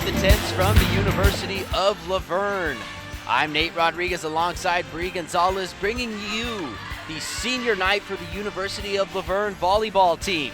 inside the tents from the University of Laverne. I'm Nate Rodriguez alongside Bree Gonzalez, bringing you the senior night for the University of Laverne volleyball team.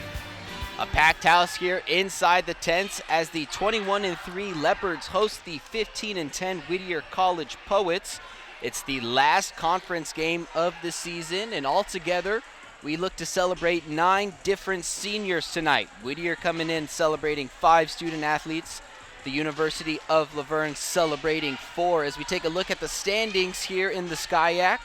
A packed house here inside the tents as the 21-3 Leopards host the 15-10 Whittier College Poets. It's the last conference game of the season, and altogether, we look to celebrate 9 different seniors tonight. Whittier coming in celebrating 5 student athletes. The University of Laverne celebrating 4. As we take a look at the standings here in the SCIAC,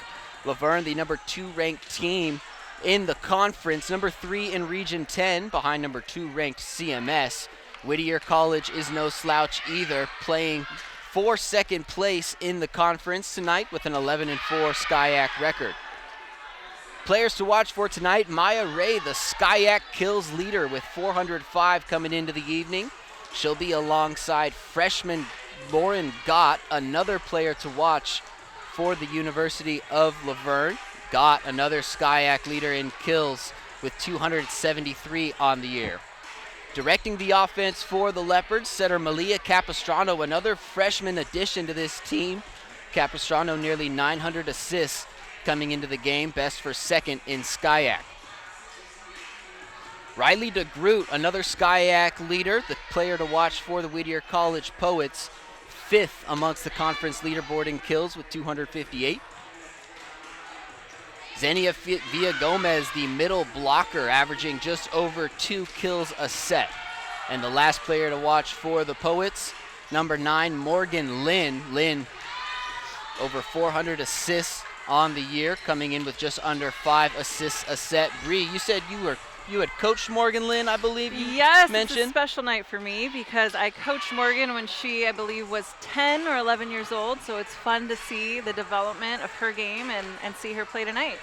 Laverne, the number 2 ranked team in the conference, number 3 in Region 10, behind number 2 ranked CMS. Whittier College is no slouch either, playing for second place in the conference tonight with an 11-4 SCIAC record. Players to watch for tonight, Maya Ray, the SCIAC kills leader with 405 coming into the evening. She'll be alongside freshman Lauren Gott, another player to watch for the University of Laverne. Gott, another SCIAC leader in kills with 273 on the year. Directing the offense for the Leopards, setter Malia Capistrano, another freshman addition to this team. Capistrano nearly 900 assists coming into the game, best for second in SCIAC. Riley DeGroot, another SCIAC leader, the player to watch for the Whittier College Poets, 5th amongst the conference leaderboard in kills with 258. Xenia Villa-Gomez, the middle blocker, averaging just over 2 kills a set. And the last player to watch for the Poets, number 9, Morgan Lynn. Lynn, over 400 assists on the year, coming in with just under 5 assists a set. Bree, you said you had coached Morgan Lynn, I believe you mentioned? It's a special night for me because I coached Morgan when she, I believe, was 10 or 11 years old, so it's fun to see the development of her game and see her play tonight.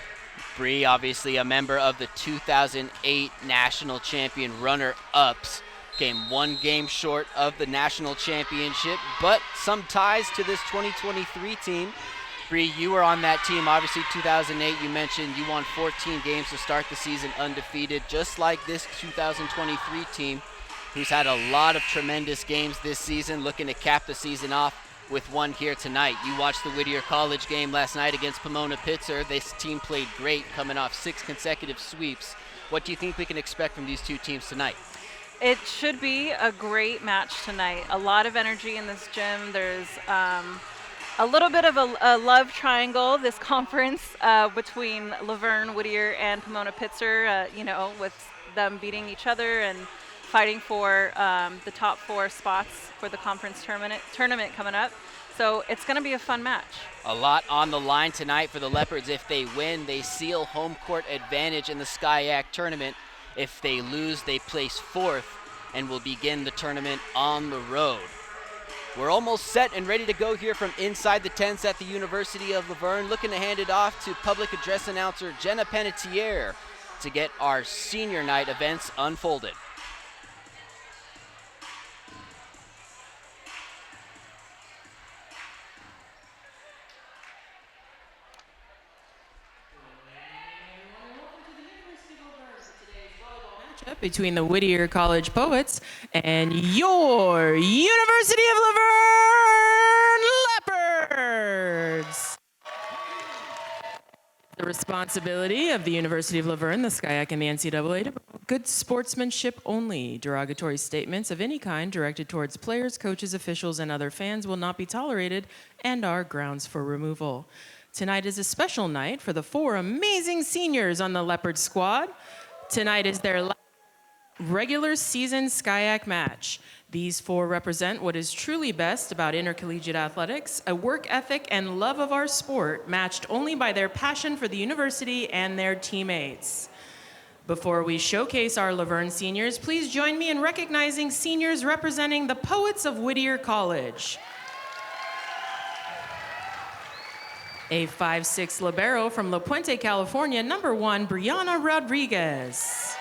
Bree, obviously a member of the 2008 national champion runner-ups, came 1 game short of the national championship, but some ties to this 2023 team. Bree, you were on that team, obviously 2008, you mentioned you won 14 games to start the season undefeated, just like this 2023 team, who's had a lot of tremendous games this season, looking to cap the season off with one here tonight. You watched the Whittier College game last night against Pomona Pitzer. This team played great, coming off 6 consecutive sweeps. What do you think we can expect from these two teams tonight? It should be a great match tonight. A lot of energy in this gym. There's a little bit of a love triangle, this conference, between Laverne, Whittier, and Pomona Pitzer, with them beating each other and fighting for the top 4 spots for the conference tournament coming up. So it's going to be a fun match. A lot on the line tonight for the Leopards. If they win, they seal home court advantage in the SCIAC tournament. If they lose, they place 4th and will begin the tournament on the road. We're almost set and ready to go here from inside the tents at the University of Laverne. Looking to hand it off to public address announcer Jenna Pennetier to get our senior night events unfolded. Between the Whittier College Poets and your University of Laverne Leopards. The responsibility of the University of Laverne, the SCIAC, and the NCAA to promote good sportsmanship only. Derogatory statements of any kind directed towards players, coaches, officials, and other fans will not be tolerated and are grounds for removal. Tonight is a special night for the 4 amazing seniors on the Leopard squad. Tonight is their regular season SCIAC match. These 4 represent what is truly best about intercollegiate athletics, a work ethic and love of our sport, matched only by their passion for the university and their teammates. Before we showcase our Laverne seniors, please join me in recognizing seniors representing the Poets of Whittier College. A 5'6" libero from La Puente, California, number 1, Brianna Rodriguez.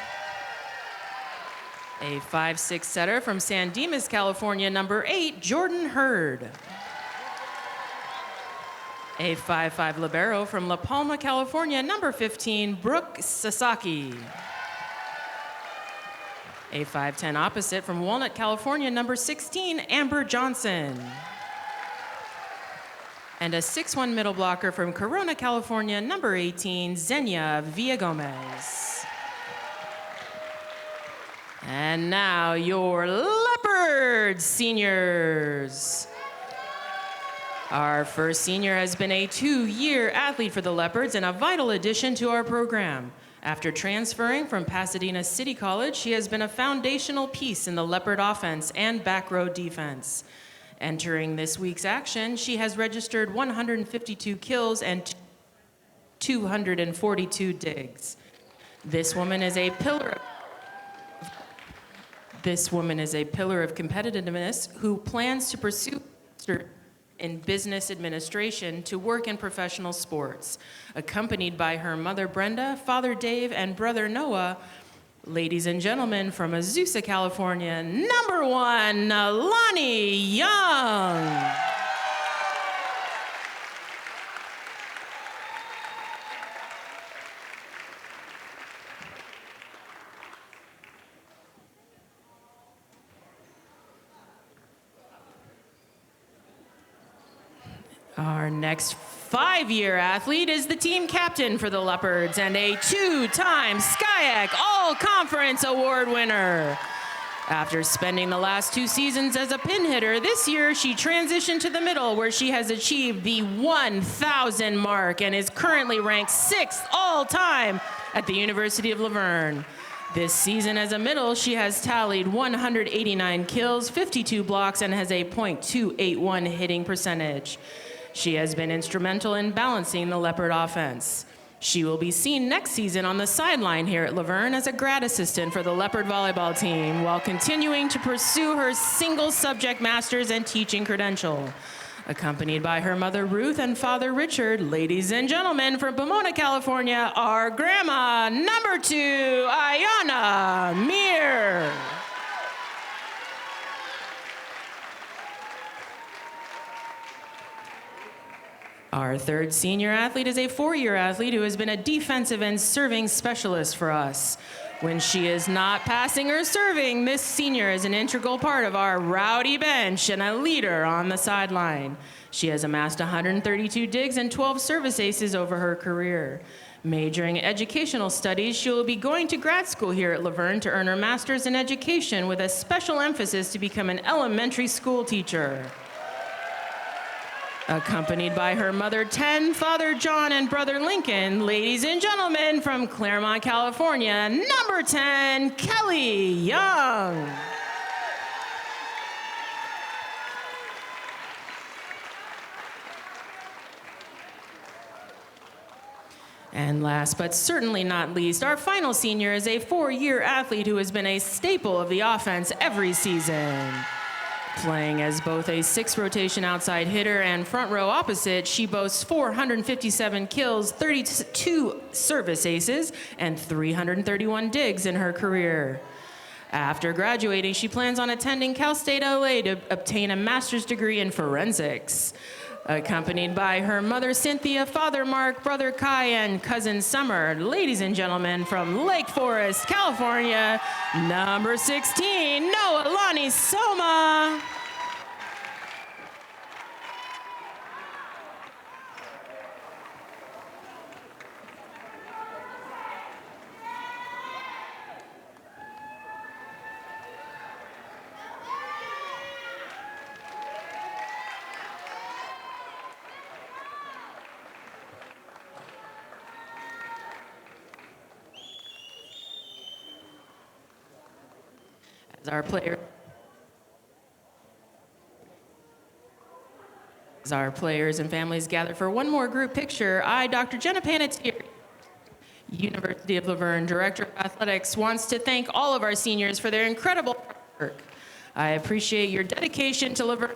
A 5'6" setter from San Dimas, California, number 8, Jordan Hurd. A 5'5" libero from La Palma, California, number 15, Brooke Sasaki. A 5'10" opposite from Walnut, California, number 16, Amber Johnson. And a 6'1" middle blocker from Corona, California, number 18, Xenia Villagomez. And now your Leopards seniors. Our first senior has been a 2-year athlete for the Leopards and a vital addition to our program. After transferring from Pasadena City College, she has been a foundational piece in the Leopard offense and back row defense. Entering this week's action, she has registered 152 kills and 242 digs. This woman is a pillar of competitiveness who plans to pursue in business administration to work in professional sports. Accompanied by her mother Brenda, father Dave, and brother Noah, ladies and gentlemen, from Azusa, California, number 1, Lonnie Young. Our next 5-year athlete is the team captain for the Leopards and a 2-time SCIAC All-Conference Award winner. After spending the last 2 seasons as a pin hitter, this year she transitioned to the middle where she has achieved the 1,000 mark and is currently ranked 6th all-time at the University of La Verne. This season as a middle, she has tallied 189 kills, 52 blocks, and has a .281 hitting percentage. She has been instrumental in balancing the Leopard offense. She will be seen next season on the sideline here at La Verne as a grad assistant for the Leopard volleyball team while continuing to pursue her single subject master's and teaching credential. Accompanied by her mother Ruth and father Richard, ladies and gentlemen, from Pomona, California, our grandma, number 2, Ayana Mir. Our third senior athlete is a 4-year athlete who has been a defensive and serving specialist for us. When she is not passing or serving, this senior is an integral part of our rowdy bench and a leader on the sideline. She has amassed 132 digs and 12 service aces over her career. Majoring in educational studies, she will be going to grad school here at La Verne to earn her master's in education with a special emphasis to become an elementary school teacher. Accompanied by her mother 10, father John, and brother Lincoln, ladies and gentlemen, from Claremont, California, number 10, Kelly Young. And last but certainly not least, our final senior is a 4-year athlete who has been a staple of the offense every season. Playing as both a 6-rotation outside hitter and front row opposite, she boasts 457 kills, 32 service aces, and 331 digs in her career. After graduating, she plans on attending Cal State LA to obtain a master's degree in forensics. Accompanied by her mother Cynthia, father Mark, brother Kai, and cousin Summer, ladies and gentlemen, from Lake Forest, California, number 16, Noelani Soma. As our players and families gather for one more group picture, I, Dr. Jenna Panettiere, University of La Verne Director of Athletics, wants to thank all of our seniors for their incredible work. I appreciate your dedication to La Verne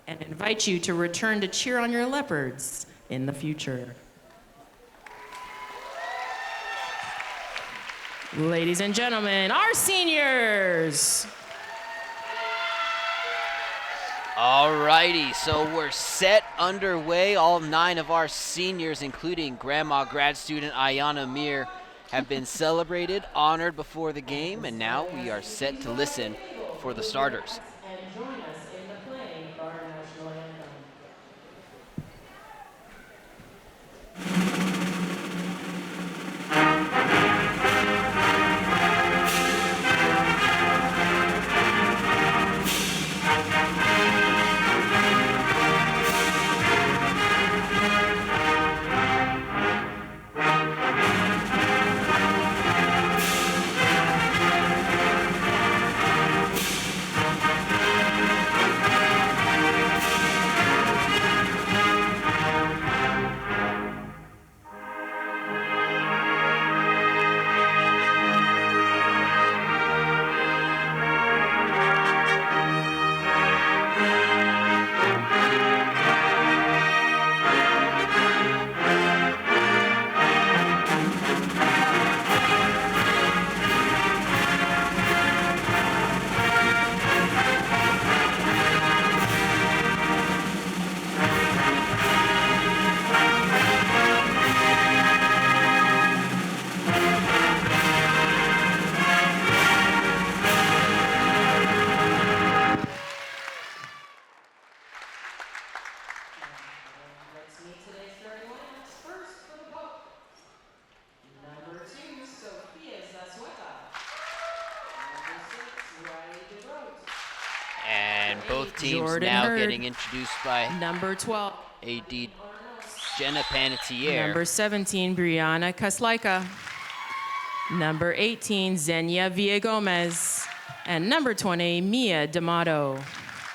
and invite you to return to cheer on your Leopards in the future. Ladies and gentlemen, our seniors. All righty, so we're set underway. All 9 of our seniors, including Grandma grad student Ayana Mir, have been celebrated, honored before the game, and now we are set to listen for the starters. And join us in the playing for our national anthem. Let's meet today's starting lineups. First for the Pope. Number 2, Sophia Zazueta. Number 6, Riley DeGroat. And both teams Jordan now Hurd. getting introduced by Number 12. AD Jenna Panettiere. Number 17, Brianna Kaslaika. Number 18, Xenia Villagomez. And number 20, Mia D'Amato.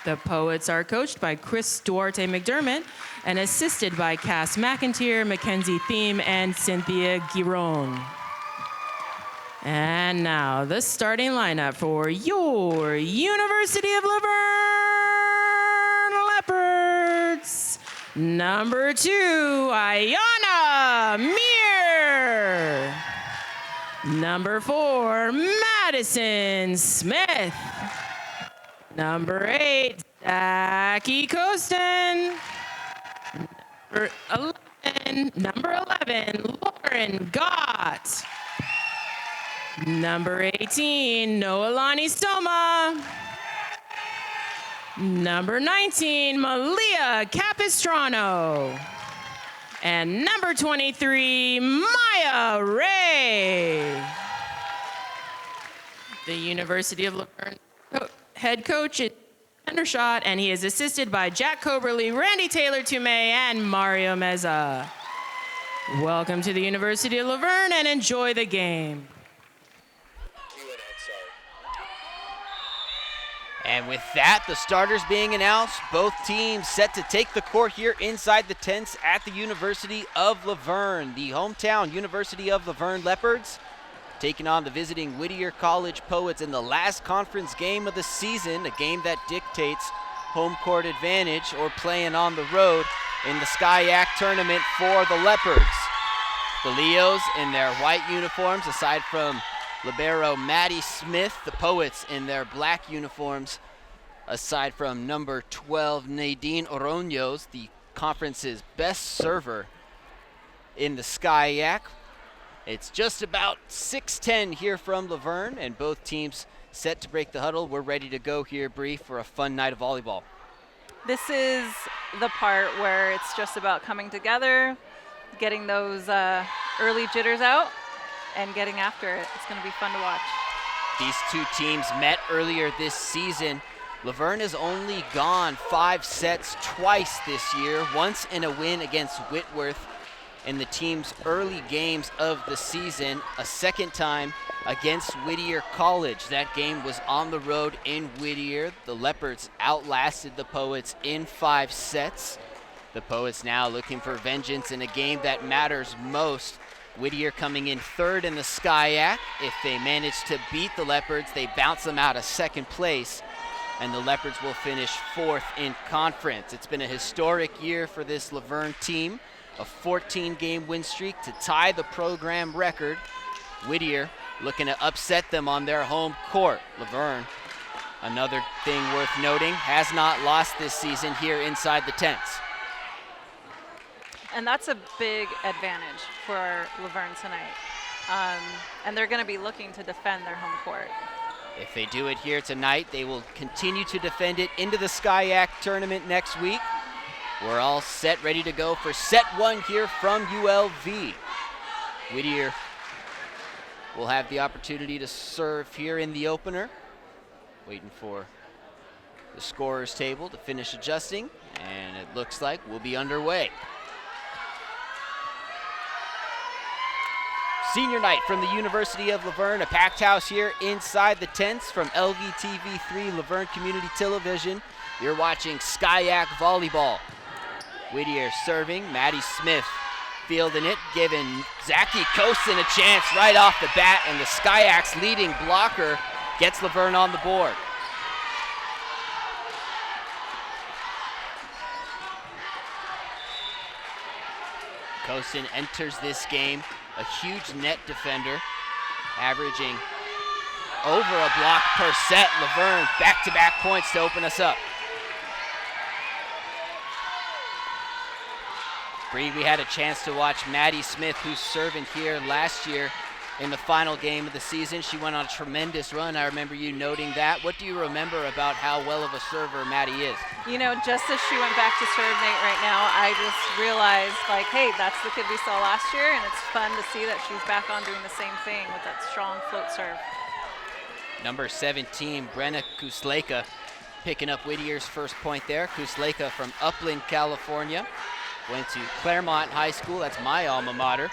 The Poets are coached by Chris Duarte McDermott and assisted by Cass McIntyre, Mackenzie Thiem, and Cynthia Giron. And now the starting lineup for your University of Laverne Leopards. Number 2, Ayana Mir. Number 4, Madison Smith. Number 8, Jackie Costin. Number 11, Lauren Gott. Number 18, Noelani Stoma. Number 19, Malia Capistrano. And number 23, Maya Ray. The University of Laverne head coach is Hendershot, and he is assisted by Jack Coberly, Randy Taylor-Tumay, and Mario Meza. Welcome to the University of Laverne, and enjoy the game. And with that, the starters being announced, both teams set to take the court here inside the tents at the University of Laverne. The hometown University of Laverne Leopards taking on the visiting Whittier College Poets in the last conference game of the season, a game that dictates home court advantage or playing on the road in the SCIAC tournament for the Leopards. The Leos in their white uniforms, aside from libero Maddie Smith, the Poets in their black uniforms, aside from number 12 Nadine Oroños, the conference's best server in the SCIAC. It's just about 6:10 here from Laverne, and both teams set to break the huddle. We're ready to go here, Bree, for a fun night of volleyball. This is the part where it's just about coming together, getting those early jitters out, and getting after it. It's going to be fun to watch. These two teams met earlier this season. Laverne has only gone 5 sets twice this year, once in a win against Whitworth in the team's early games of the season, a second time against Whittier College. That game was on the road in Whittier. The Leopards outlasted the Poets in 5 sets. The Poets now looking for vengeance in a game that matters most. Whittier coming in 3rd in the SCIAC. If they manage to beat the Leopards, they bounce them out of 2nd place, and the Leopards will finish 4th in conference. It's been a historic year for this Laverne team. A 14-game win streak to tie the program record. Whittier looking to upset them on their home court. Laverne, another thing worth noting, has not lost this season here inside the tents. And that's a big advantage for Laverne tonight. and they're going to be looking to defend their home court. If they do it here tonight, they will continue to defend it into the SCIAC tournament next week. We're all set, ready to go for set 1 here from ULV. Whittier will have the opportunity to serve here in the opener. Waiting for the scorer's table to finish adjusting, and it looks like we'll be underway. Senior night from the University of Laverne, a packed house here inside the tents from LVTV3 Laverne Community Television. You're watching SCIAC Volleyball. Whittier serving, Maddie Smith fielding it, giving Zachy Kosin a chance right off the bat, and the SCIAC's leading blocker gets Laverne on the board. Kosin enters this game a huge net defender, averaging over a block per set. Laverne back-to-back points to open us up. Bree, we had a chance to watch Maddie Smith, who's serving here last year in the final game of the season. She went on a tremendous run. I remember you noting that. What do you remember about how well of a server Maddie is? You know, just as she went back to serve Nate right now, I just realized, like, hey, that's the kid we saw last year, and it's fun to see that she's back on doing the same thing with that strong float serve. Number 17, Brenna Kusleka, picking up Whittier's first point there. Kusleka from Upland, California. Went to Claremont High School, that's my alma mater.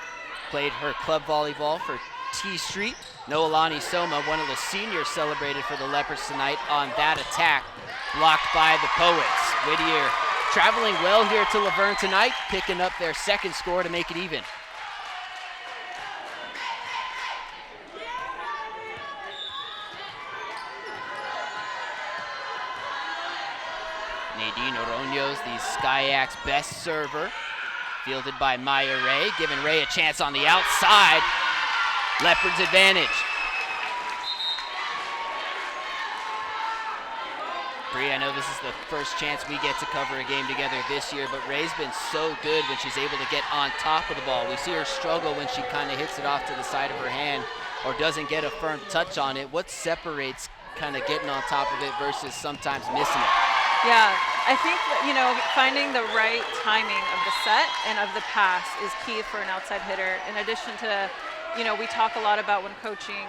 Played her club volleyball for T Street. Noelani Soma, one of the seniors, celebrated for the Leopards tonight on that attack, blocked by the Poets. Whittier traveling well here to Laverne tonight, picking up their second score to make it even. Nadine Oroños, the SCIAC's best server, fielded by Maya Ray, giving Ray a chance on the outside. Leopards advantage. Bree, I know this is the first chance we get to cover a game together this year, but Ray's been so good when she's able to get on top of the ball. We see her struggle when she kind of hits it off to the side of her hand or doesn't get a firm touch on it. What separates kind of getting on top of it versus sometimes missing it? Yeah, I think that, you know, finding the right timing of the set and of the pass is key for an outside hitter. In addition to, you know, we talk a lot about when coaching,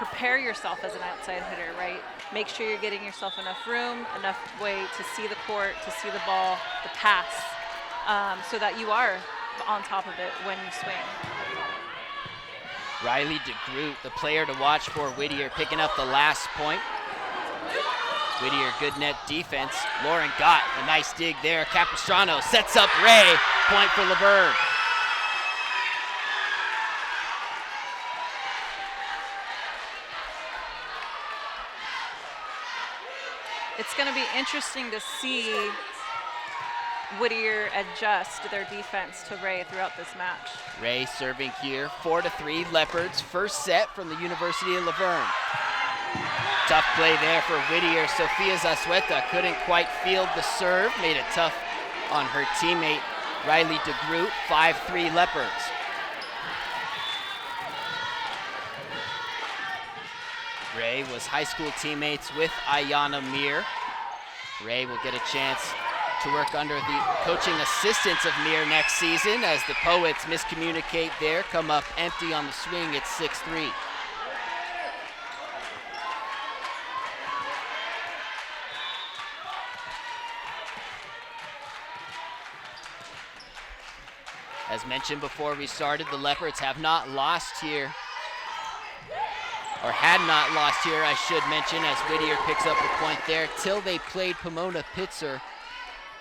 prepare yourself as an outside hitter, right? Make sure you're getting yourself enough room, enough way to see the court, to see the ball, the pass, so that you are on top of it when you swing. Riley DeGroot, the player to watch for Whittier, picking up the last point. Whittier, good net defense. Lauren Gott, a nice dig there. Capistrano sets up Ray, point for Laverne. It's going to be interesting to see Whittier adjust their defense to Ray throughout this match. Ray serving here, 4-3 Leopards. First set from the University of Laverne. Tough play there for Whittier. Sofia Zazueta couldn't quite field the serve, made it tough on her teammate Riley DeGroot. 5-3 Leopards. Ray was high school teammates with Ayana Mir. Ray will get a chance to work under the coaching assistance of Mir next season as the Poets miscommunicate there, come up empty on the swing. It's 6-3. As mentioned before we started, the Leopards have not lost here, or had not lost here, I should mention, as Whittier picks up a point there, till they played Pomona Pitzer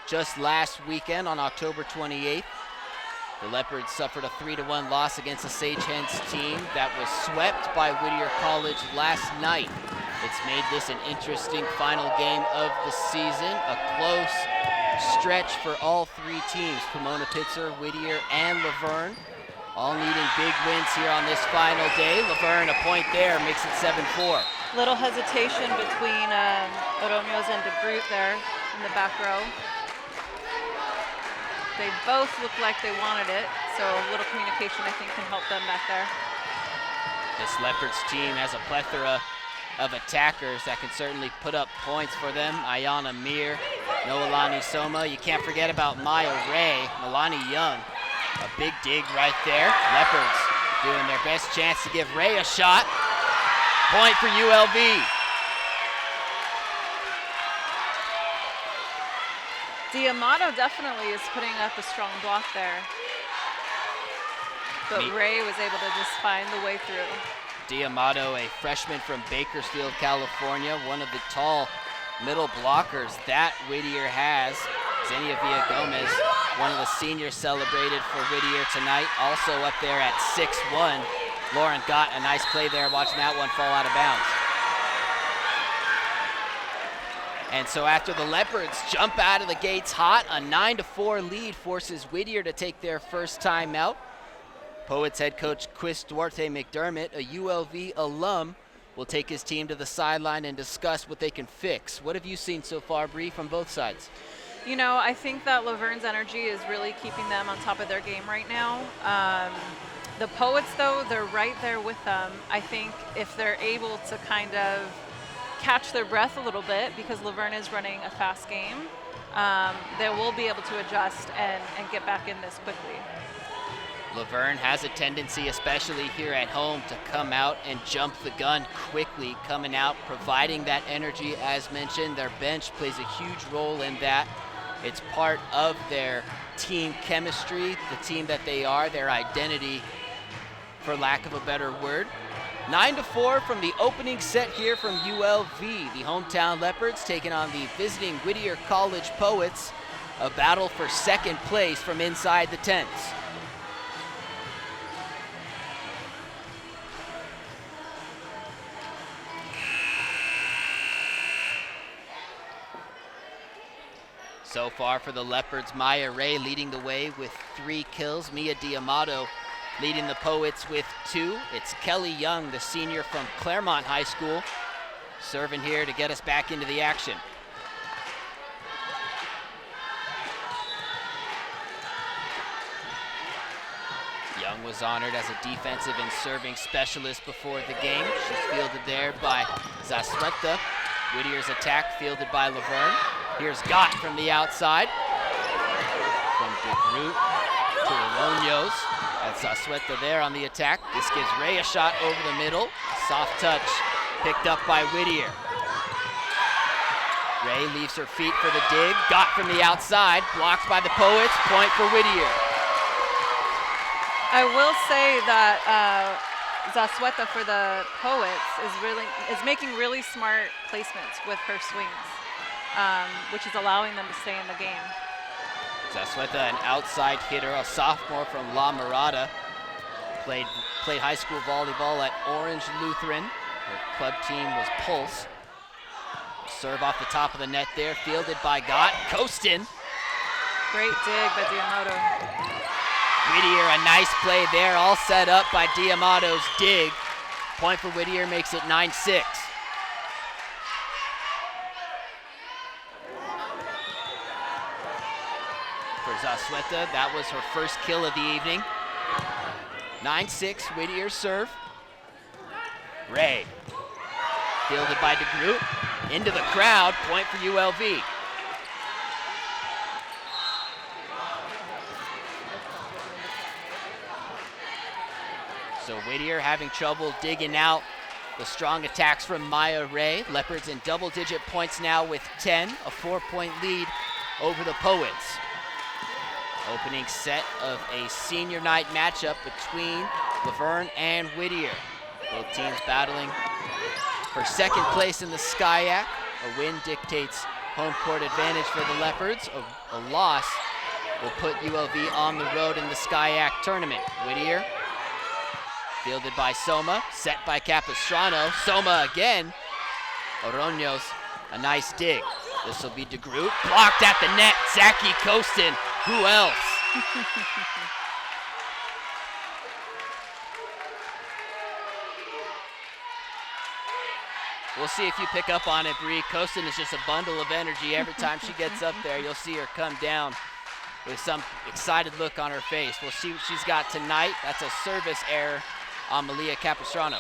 just last weekend on October 28th. The Leopards suffered a 3-1 loss against the Sage Hens team that was swept by Whittier College last night. It's made this an interesting final game of the season, a close stretch for all three teams, Pomona Pitzer, Whittier, and Laverne, all needing big wins here on this final day. Laverne, a point there, makes it 7-4. Little hesitation between Oroños and DeGroot there in the back row. They both look like they wanted it, So a little communication, I think, can help them back there. This Leopards team has a plethora of attackers that can certainly put up points for them. Ayana Mir, Noelani Soma. You can't forget about Maya Ray, Milani Young. A big dig right there. Leopards doing their best chance to give Ray a shot. Point for ULV. D'Amato definitely is putting up a strong block there. But Ray was able to just find the way through. D'Amato, a freshman from Bakersfield, California, one of the tall middle blockers that Whittier has. Xenia Villagomez, one of the seniors celebrated for Whittier tonight, also up there at 6'1". Lauren got a nice play there, watching that one fall out of bounds. And so after the Leopards jump out of the gates hot, a 9-4 lead forces Whittier to take their first time out. Poets head coach Chris Duarte McDermott, a ULV alum, will take his team to the sideline and discuss what they can fix. What have you seen so far, Bree, from both sides? You know, I think that Laverne's energy is really keeping them on top of their game right now. The Poets, though, they're right there with them. I think if they're able to kind of catch their breath a little bit, because Laverne is running a fast game, they will be able to adjust and get back in this quickly. Laverne has a tendency, especially here at home, to come out and jump the gun quickly, coming out, providing that energy. As mentioned, their bench plays a huge role in that. It's part of their team chemistry, the team that they are, their identity, for lack of a better word. 9-4 from the opening set here from ULV. The hometown Leopards taking on the visiting Whittier College Poets, a battle for second place from inside the tents. So far for the Leopards, Maya Ray leading the way with 3 kills. Mia D'Amato leading the Poets with 2. It's Kelly Young, the senior from Claremont High School, serving here to get us back into the action. Young was honored as a defensive and serving specialist before the game. She's fielded there by Zasweta. Whittier's attack fielded by Laverne. Here's Gott from the outside. From DeGroot to Aronios. That's Zasweta there on the attack. This gives Ray a shot over the middle. A soft touch picked up by Whittier. Ray leaves her feet for the dig. Gott from the outside, blocked by the Poets. Point for Whittier. I will say that Zasweta for the Poets is making really smart placements with her swings, which is allowing them to stay in the game. Zasweta, an outside hitter, a sophomore from La Mirada. Played high school volleyball at Orange Lutheran. Her club team was Pulse. Serve off the top of the net there, fielded by Gott. Kostin. Great dig by D'Amato. Whittier, a nice play there, all set up by D'Amato's dig. Point for Whittier makes it 9-6. For Zasweta, that was her first kill of the evening. 9-6, Whittier serve. Ray, fielded by DeGroot, into the crowd, point for ULV. So Whittier having trouble digging out the strong attacks from Maya Ray. Leopards in double-digit points now with 10, a 4-point lead over the Poets. Opening set of a senior night matchup between Laverne and Whittier. Both teams battling for second place in the SCIAC. A win dictates home court advantage for the Leopards. A loss will put ULV on the road in the SCIAC tournament. Whittier, fielded by Soma, set by Capistrano. Soma again. Aronios, a nice dig. This will be DeGroot, blocked at the net. Zaki Kostin, who else? We'll see if you pick up on it, Bree. Kostin is just a bundle of energy every time she gets up there. You'll see her come down with some excited look on her face. We'll see what she's got tonight. That's a service error on Malia Capistrano.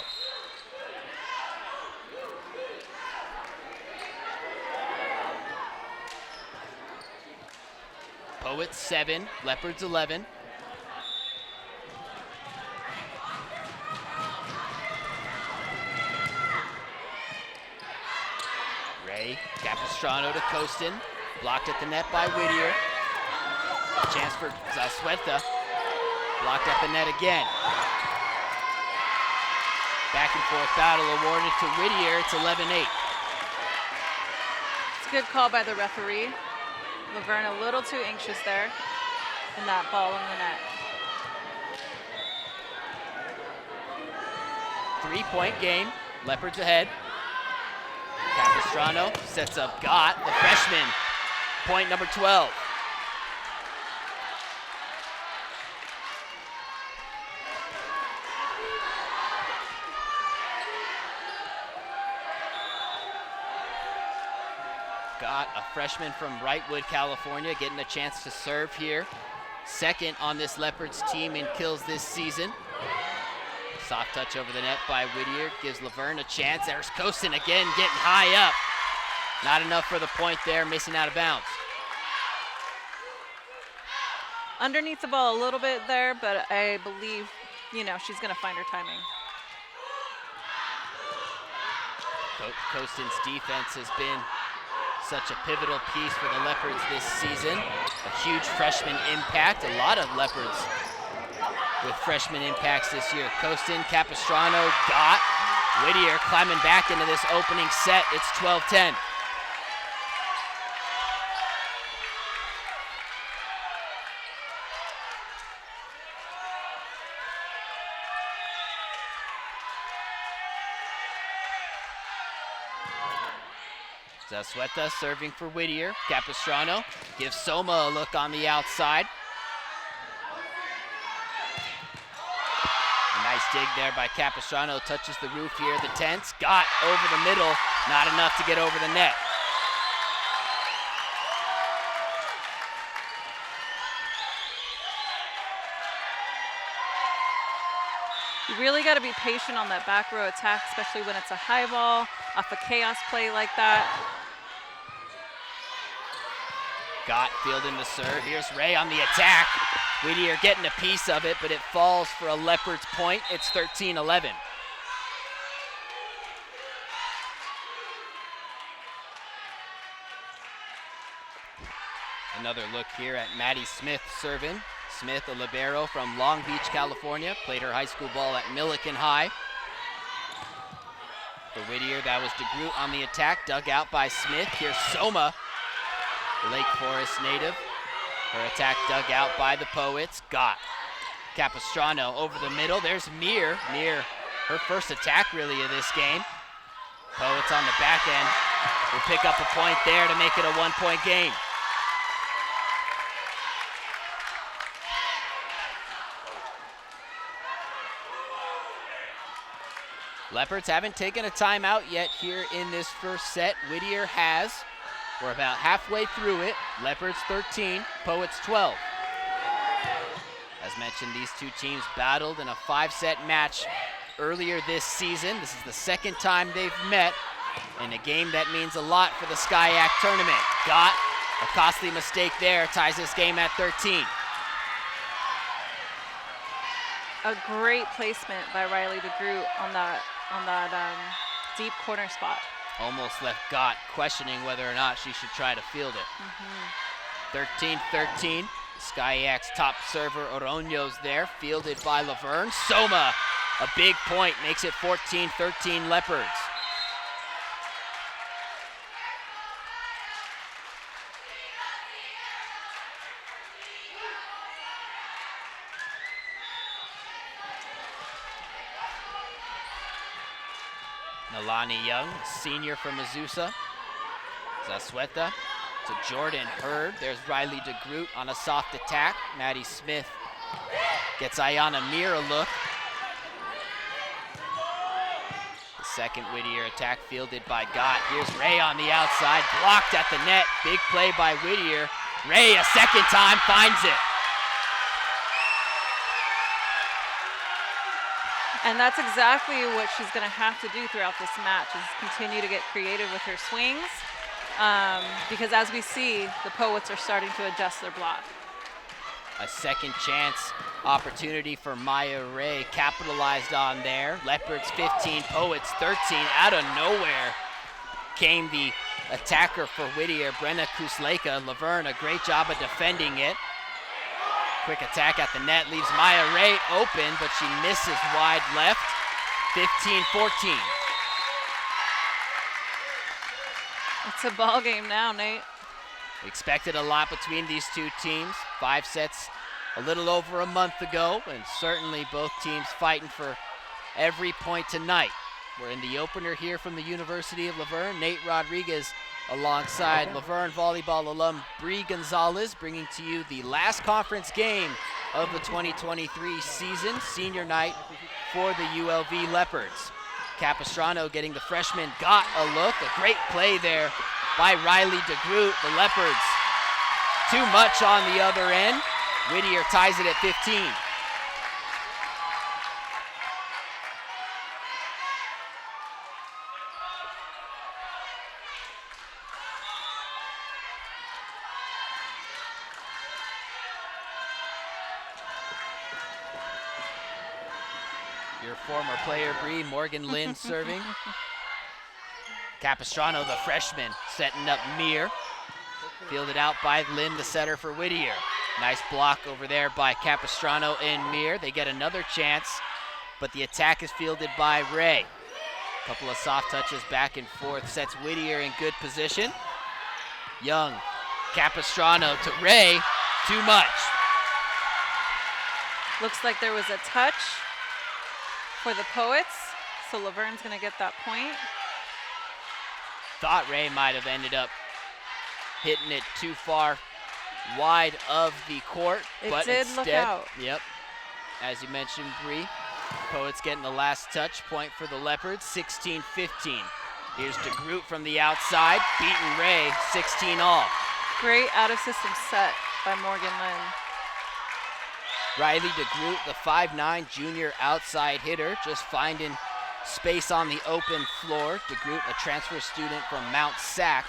Poets 7, Leopards 11. Ray Capistrano to Kostin, blocked at the net by Whittier. Chance for Zasweta, blocked at the net again. Back and forth battle awarded to Whittier, it's 11-8. It's a good call by the referee. Laverne a little too anxious there in that ball in the net. 3-point game, Leopards ahead. Capistrano sets up Gott, the freshman, point number 12. Gott, a freshman from Wrightwood, California, getting a chance to serve here. Second on this Leopards team in kills this season. Soft touch over the net by Whittier gives Laverne a chance. There's Kostin again getting high up. Not enough for the point there, missing out of bounds. Underneath the ball a little bit there, but I believe, she's going to find her timing. Kostin's defense has been such a pivotal piece for the Leopards this season. A huge freshman impact. A lot of Leopards with freshman impacts this year. Kostin, Capistrano, Gott, Whittier climbing back into this opening set. It's 12-10. Zasweta serving for Whittier. Capistrano gives Soma a look on the outside. A nice dig there by Capistrano. Touches the roof here. The tense. Gott over the middle. Not enough to get over the net. You really got to be patient on that back row attack, especially when it's a high ball off a chaos play like that. Gott fielding the serve. Here's Ray on the attack. Whittier getting a piece of it, but it falls for a Leopards point. It's 13-11. Another look here at Maddie Smith serving. Smith, a libero from Long Beach, California, played her high school ball at Millikan High. For Whittier, that was DeGroot on the attack, dug out by Smith. Here's Soma, the Lake Forest native. Her attack dug out by the Poets. Gott. Capistrano over the middle. There's Mir. Mir, her first attack really of this game. Poets on the back end will pick up a point there to make it a 1-point game. Leopards haven't taken a timeout yet here in this first set. Whittier has. We're about halfway through it. Leopards 13, Poets 12. As mentioned, these two teams battled in a 5-set match earlier this season. This is the second time they've met in a game that means a lot for the SCIAC tournament. Gott, a costly mistake there, ties this game at 13. A great placement by Riley DeGroot on that deep corner spot. Almost left Gott questioning whether or not she should try to field it. 13-13. SCIAC's top server, Oroño's there, fielded by Laverne. Soma, a big point, makes it 14-13 Leopards. Nalani Young, senior from Azusa. Zasweta to Jordan Hurd. There's Riley DeGroot on a soft attack. Maddie Smith gets Ayana Mir a look. The second Whittier attack fielded by Gott. Here's Ray on the outside, blocked at the net. Big play by Whittier. Ray a second time finds it. And that's exactly what she's going to have to do throughout this match, is continue to get creative with her swings. Because as we see, the Poets are starting to adjust their block. A second chance opportunity for Maya Ray, capitalized on there. Leopards 15, Poets 13. Out of nowhere came the attacker for Whittier, Brenna Kusleka. Laverne, a great job of defending it. Quick attack at the net leaves Maya Ray open, but she misses wide left. 15-14. It's a ball game now, Nate. We expected a lot between these two teams. 5 sets a little over a month ago, and certainly both teams fighting for every point tonight. We're in the opener here from the University of Laverne. Nate Rodriguez alongside Laverne volleyball alum Bree Gonzalez, bringing to you the last conference game of the 2023 season, senior night for the ULV Leopards. Capistrano getting the freshman, got a look, a great play there by Riley DeGroot. The Leopards too much on the other end. Whittier ties it at 15. Your former player, Bree, Morgan Lynn serving. Capistrano, the freshman, setting up Mir. Fielded out by Lynn, the setter for Whittier. Nice block over there by Capistrano and Mir. They get another chance, but the attack is fielded by Ray. Couple of soft touches back and forth, sets Whittier in good position. Young, Capistrano to Ray, too much. Looks like there was a touch for the Poets, so Laverne's going to get that point. Thought Ray might have ended up hitting it too far wide of the court, but did instead, look out. Yep, as you mentioned, Bree, Poets getting the last touch, point for the Leopards, 16-15. Here's DeGroot from the outside, beating Ray 16 all. Great out-of-system set by Morgan Lynn. Riley DeGroot, the 5'9" junior outside hitter, just finding space on the open floor. DeGroot, a transfer student from Mount Sac,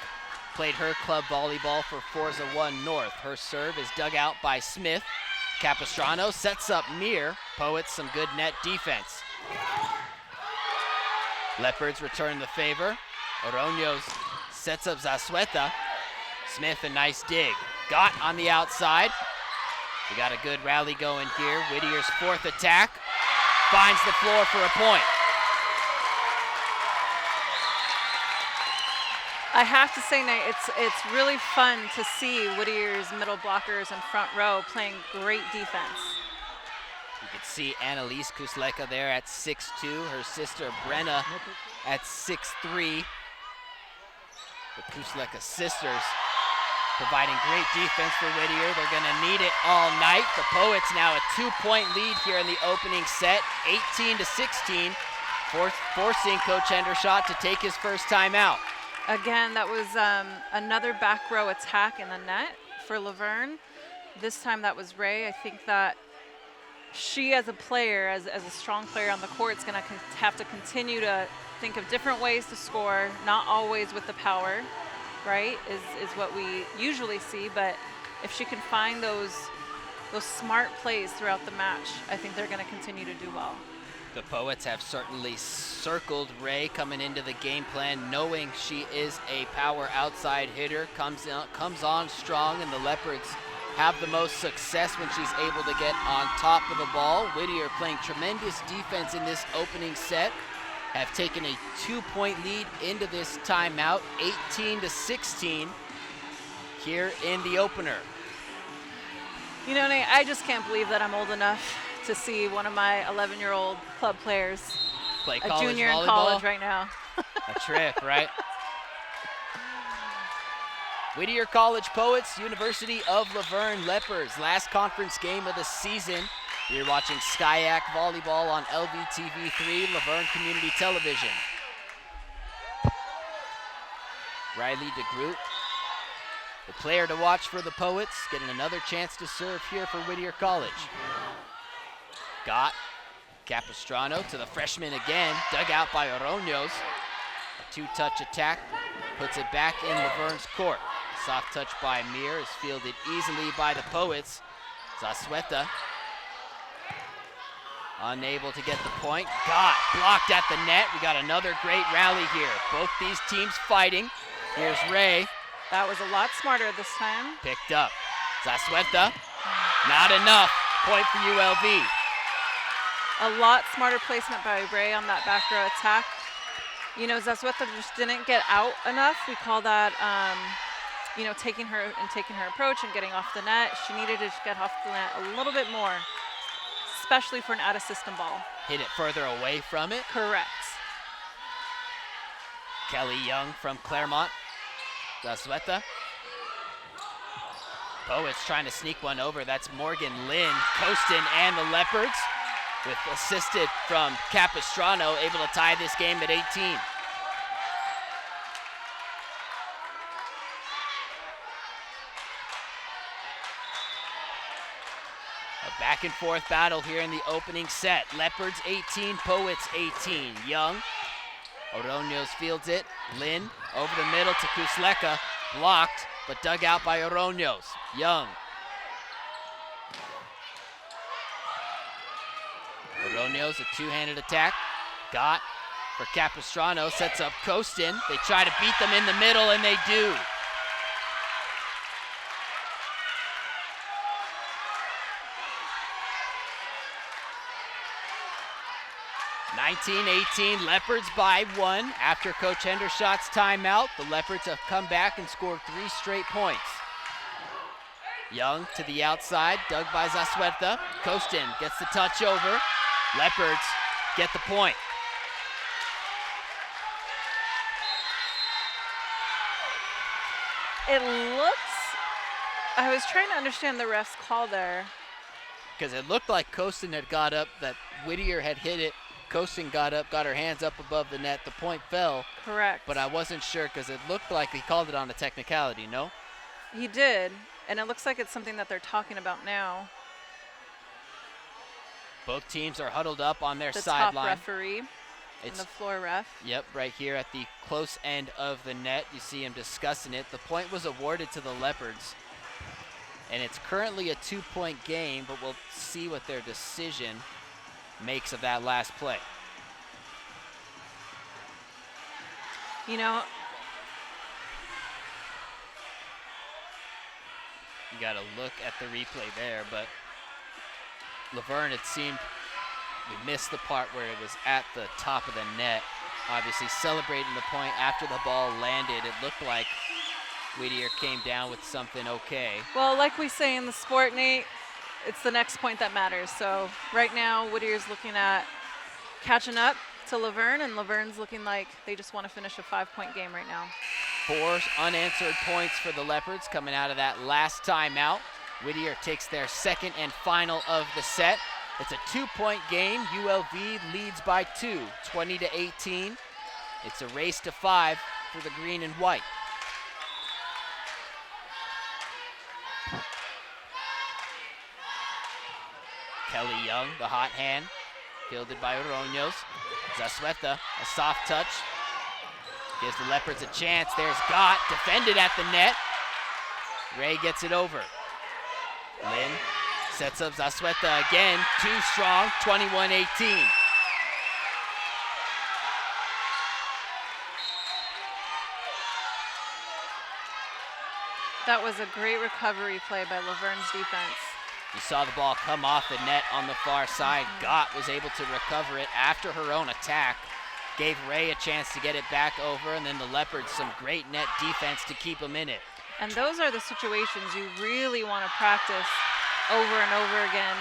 played her club volleyball for Forza 1 North. Her serve is dug out by Smith. Capistrano sets up Mir. Poets some good net defense. Leopards return the favor. Oroños sets up Zazueta. Smith, a nice dig. Got on the outside. We got a good rally going here. Whittier's fourth attack finds the floor for a point. I have to say, Nate, it's really fun to see Whittier's middle blockers and front row playing great defense. You can see Annalise Kusleka there at 6'2", her sister Brenna at 6'3". The Kusleka sisters providing great defense for Whittier. They're gonna need it all night. The Poets now a 2-point lead here in the opening set, 18-16, forcing Coach Hendershot to take his first timeout. Again, that was another back row attack in the net for Laverne. This time that was Ray. I think that she, as a player, as a strong player on the court, is going to have to continue to think of different ways to score, not always with the power, right, is what we usually see. But if she can find those smart plays throughout the match, I think they're going to continue to do well. The Poets have certainly circled Ray coming into the game plan, knowing she is a power outside hitter, comes on strong, and the Leopards have the most success when she's able to get on top of the ball. Whittier playing tremendous defense in this opening set, have taken a 2-point lead into this timeout, 18-16 here in the opener. You know, Nate, I just can't believe that I'm old enough to see one of my 11-year-old club players Play a college junior volleyball. in college right now. A trip, right? Whittier College Poets, University of Laverne Leopards, last conference game of the season. You're watching SCIAC Volleyball on LVTV3, Laverne Community Television. Riley DeGroot The player to watch for the Poets, getting another chance to serve here for Whittier College. Got Capistrano to the freshman again, dug out by Oroños. A two-touch attack, puts it back in Laverne's court. Soft touch by Mir is fielded easily by the Poets. Zazueta unable to get the point. Got blocked at the net. We got another great rally here. Both these teams fighting. Here's Ray. That was a lot smarter this time. Picked up. Zazueta, not enough. Point for ULV. A lot smarter placement by Ray on that back row attack. You know, Zazueta just didn't get out enough. We call that, you know, taking her approach and getting off the net. She needed to get off the net a little bit more, especially for an out-of-system ball. Hit it further away from it. Correct. Kelly Young from Claremont. Zazueta. Poets trying to sneak one over. That's Morgan Lynn, Costin, and the Leopards, with assisted from Capistrano, able to tie this game at 18. A back and forth battle here in the opening set. Leopards 18, Poets 18. Young, Oroños fields it. Lynn over the middle to Kusleka, blocked, but dug out by Oroños. Young. Oroños, a two-handed attack. Got for Capistrano, sets up Costin. They try to beat them in the middle, and they do. 19-18, Leopards by 1. After Coach Hendershot's timeout, the Leopards have come back and scored 3 straight points. Young to the outside, dug by Zazueta. Costin gets the touch over. Leopards get the point. It looks, I was trying to understand the ref's call there. Because it looked like Costin had got up, that Whittier had hit it. Costin got up, got her hands up above the net. The point fell. Correct. But I wasn't sure because it looked like he called it on a technicality, no? He did, and it looks like it's something that they're talking about now. Both teams are huddled up on their The sideline. top referee and the floor ref. Yep, right here at the close end of the net. You see him discussing it. The point was awarded to the Leopards. And it's currently a 2-point game, but we'll see what their decision makes of that last play. You know, you got to look at the replay there, but Laverne, it seemed we missed the part where it was at the top of the net. Obviously celebrating the point after the ball landed. It looked like Whittier came down with something okay. well, like we say in the sport, Nate, it's the next point that matters. So right now, Whittier's looking at catching up to Laverne, and Laverne's looking like they just want to finish a 5-point game right now. 4 unanswered points for the Leopards coming out of that last timeout. Whittier takes their second and final of the set. It's a 2-point game. ULV leads by 2, 20-18. It's a race to 5 for the green and white. Kelly Young, the hot hand, fielded by Oroños. Zazueta, a soft touch. Gives the Leopards a chance. There's Gott, defended at the net. Ray gets it over. Lynn sets up Zazueta again, too strong, 21-18. That was a great recovery play by Laverne's defense. You saw the ball come off the net on the far side. Gott was able to recover it after her own attack. Gave Ray a chance to get it back over, and then the Leopards some great net defense to keep them in it. And those are the situations you really want to practice over and over again,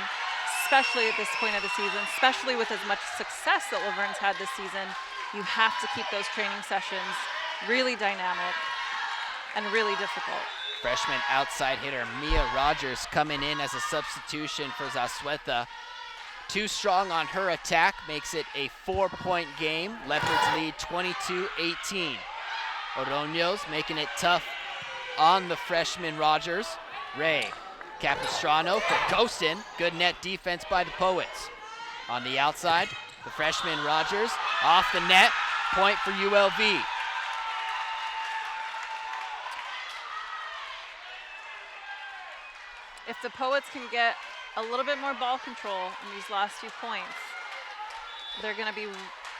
especially at this point of the season, especially with as much success that Laverne's had this season. You have to keep those training sessions really dynamic and really difficult. Freshman outside hitter Mia Rogers coming in as a substitution for Zazueta. Too strong on her attack, makes it a 4-point game. Leopards lead 22-18. Oroños making it tough on the freshman Rogers. Ray Capistrano for Kostin. Good net defense by the Poets. On the outside, the freshman Rogers off the net. Point for ULV. If the Poets can get a little bit more ball control in these last few points, they're going to be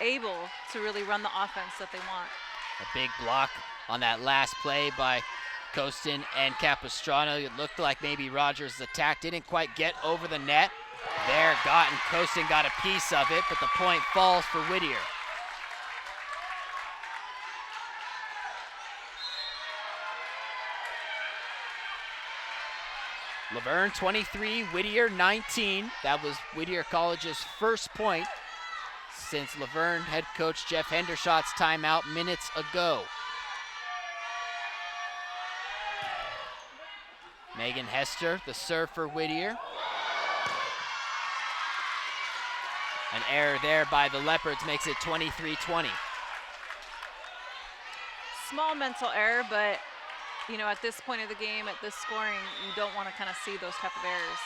able to really run the offense that they want. A big block on that last play by Kostin and Capistrano. It looked like maybe Rogers' attack didn't quite get over the net. There, and Kostin got a piece of it, but the point falls for Whittier. Laverne 23, Whittier 19. That was Whittier College's first point since Laverne head coach Jeff Hendershot's timeout minutes ago. Megan Hester, the serve for Whittier. An error there by the Leopards makes it 23-20. Small mental error, but you know, at this point of the game, at this scoring, you don't want to kind of see those type of errors.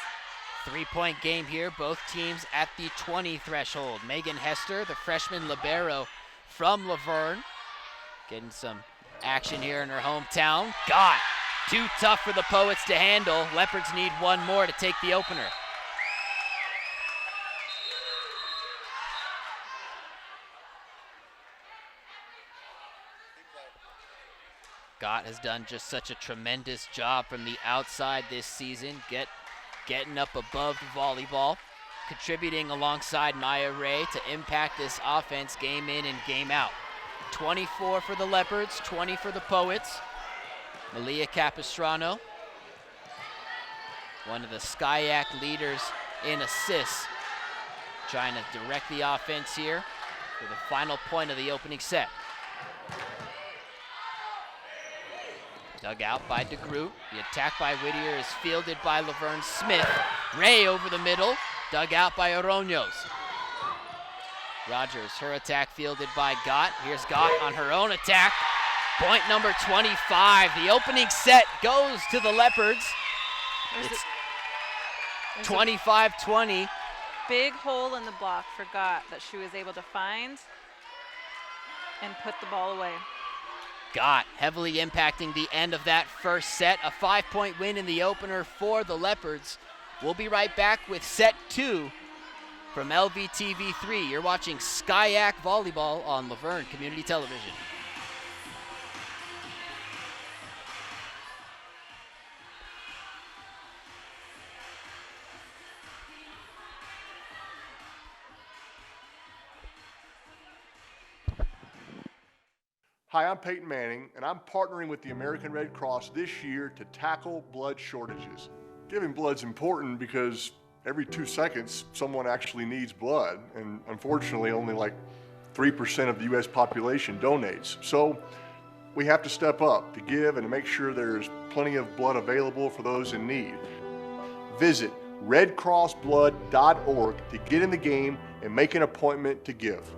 3-point game here, both teams at the 20 threshold. Megan Hester, the freshman libero from Laverne, getting some action here in her hometown. Too tough for the Poets to handle. Leopards need one more to take the opener. Gott has done just such a tremendous job from the outside this season, getting up above the volleyball, contributing alongside Maya Ray to impact this offense game in and game out. 24 for the Leopards, 20 for the Poets. Malia Capistrano, one of the SCIAC leaders in assists, trying to direct the offense here for the final point of the opening set. Dug out by DeGroot. The attack by Whittier is fielded by Laverne Smith. Ray over the middle, dug out by Oroños. Rogers, her attack fielded by Gott. Here's Gott on her own attack. Point number 25. The opening set goes to the Leopards. It's 25-20. Big hole in the block for Gott that she was able to find and put the ball away. Gott heavily impacting the end of that first set. A 5-point win in the opener for the Leopards. We'll be right back with set 2 from LVTV3. You're watching SCIAC Volleyball on Laverne Community Television. Hi, I'm Peyton Manning, and I'm partnering with the American Red Cross this year to tackle blood shortages. Giving blood's important because every 2 seconds, someone actually needs blood, and unfortunately, only like 3% of the U.S. population donates. So we have to step up to give and to make sure there's plenty of blood available for those in need. Visit redcrossblood.org to get in the game and make an appointment to give.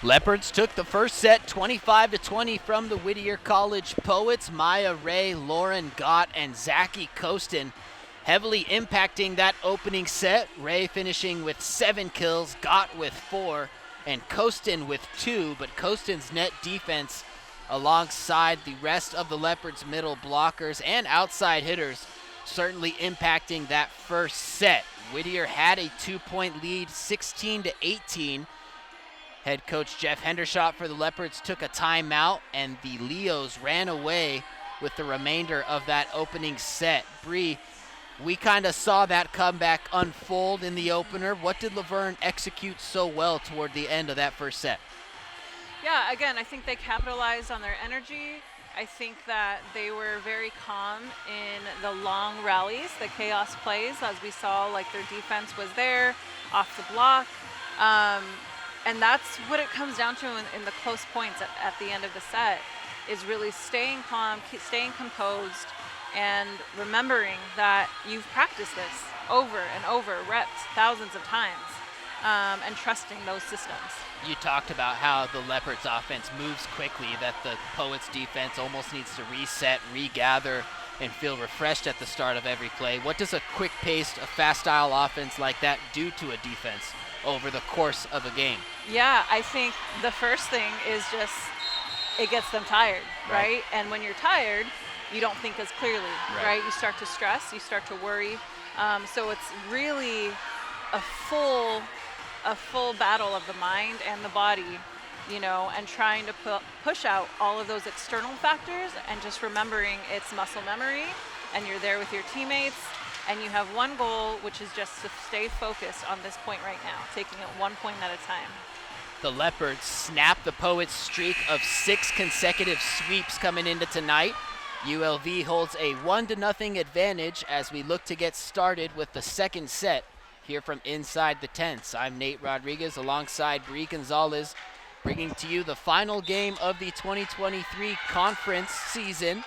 Leopards took the first set 25-20 from the Whittier College Poets. Maya Ray, Lauren Gott, and Zachy Kostin heavily impacting that opening set. Ray finishing with 7 kills, Gott with 4, and Kostin with 2, but Kostin's net defense alongside the rest of the Leopards' middle blockers and outside hitters certainly impacting that first set. Whittier had a 2-point lead, 16-18. Head coach Jeff Hendershot for the Leopards took a timeout, and the Leos ran away with the remainder of that opening set. Bree, we kind of saw that comeback unfold in the opener. What did Laverne execute so well toward the end of that first set? Yeah, again, I think they capitalized on their energy. I think that they were very calm in the long rallies, the chaos plays, as we saw, like their defense was there, off the block. And that's what it comes down to in the close points at the end of the set. is really staying calm, staying composed, and remembering that you've practiced this over and over, reps thousands of times, and trusting those systems. You talked about how the Leopards offense moves quickly, that the Poets defense almost needs to reset, regather, and feel refreshed at the start of every play. What does a quick-paced, a fast-style offense like that do to a defense over the course of a game? Yeah, I think the first thing is just it gets them tired, right? And when you're tired, you don't think as clearly, right? You start to stress, you start to worry. So it's really a full battle of the mind and the body, you know, and trying to push out all of those external factors and just remembering it's muscle memory, and you're there with your teammates, and you have one goal, which is just to stay focused on this point right now, taking it 1 point at a time. The Leopards snap the Poets' streak of 6 consecutive sweeps coming into tonight. ULV holds a 1-0 advantage as we look to get started with the second set here from inside the tents. I'm Nate Rodriguez alongside Bree Gonzalez, bringing to you the final game of the 2023 conference season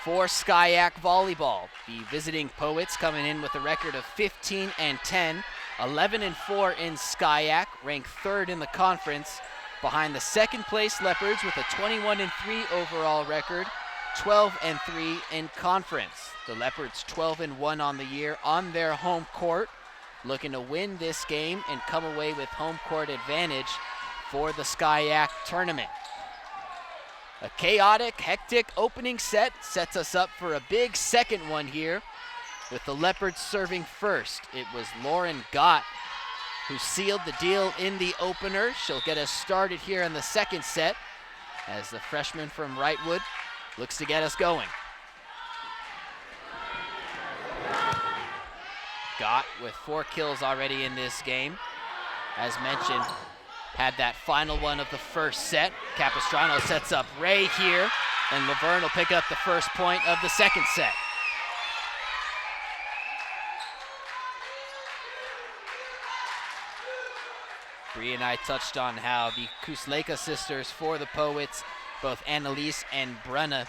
for SCIAC Volleyball. The visiting Poets coming in with a record of 15-10, 11-4 in SCIAC, ranked 3rd in the conference, behind the second place Leopards with a 21-3 overall record, 12-3 in conference. The Leopards 12-1 on the year on their home court, looking to win this game and come away with home court advantage for the SCIAC tournament. A chaotic, hectic opening set sets us up for a big second one here, with the Leopards serving first. It was Lauren Gott who sealed the deal in the opener. She'll get us started here in the second set as the freshman from Wrightwood looks to get us going. Gott with 4 kills already in this game. As mentioned, had that final one of the first set. Capistrano sets up Ray here, and Laverne will pick up the first point of the second set. Bree and I touched on how the Kusleka sisters for the Poets, both Annalise and Brenna,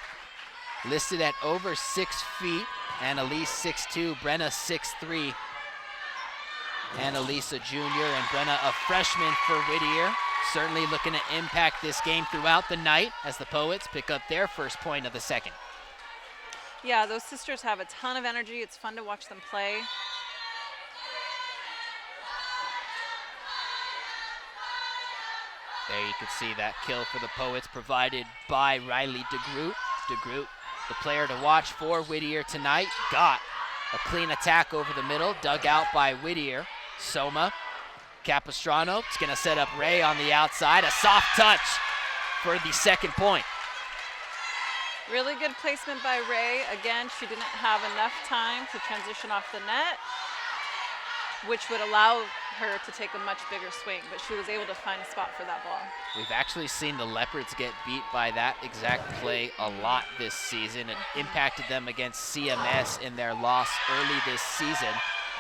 listed at over 6 feet. Annalise 6'2", Brenna 6'3". Annalise a junior and Brenna a freshman for Whittier. Certainly looking to impact this game throughout the night as the Poets pick up their first point of the second. Yeah, those sisters have a ton of energy. It's fun to watch them play. There you can see that kill for the Poets provided by Riley DeGroot. DeGroot, the player to watch for Whittier tonight. Got a clean attack over the middle, dug out by Whittier. Soma, Capistrano, it's gonna set up Ray on the outside. A soft touch for the second point. Really good placement by Ray. Again, she didn't have enough time to transition off the net, which would allow her to take a much bigger swing, but she was able to find a spot for that ball. We've actually seen the Leopards get beat by that exact play a lot this season. It impacted them against CMS in their loss early this season.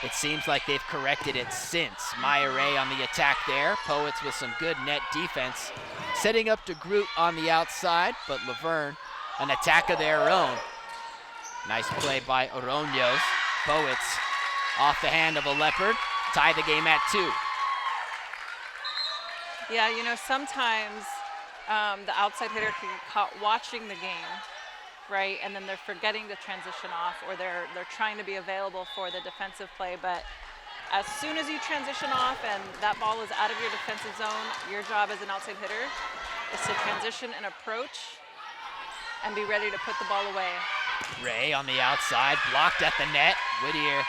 It seems like they've corrected it since. Maya Ray on the attack there. Poets with some good net defense. Setting up DeGroot on the outside, but Laverne, an attack of their own. Nice play by Oroños. Poets off the hand of a Leopard. Tie the game at 2. Yeah, you know, sometimes the outside hitter can get caught watching the game, right? And then they're forgetting to transition off, or they're trying to be available for the defensive play. But as soon as you transition off and that ball is out of your defensive zone, your job as an outside hitter is to transition and approach and be ready to put the ball away. Ray on the outside, blocked at the net. Whittier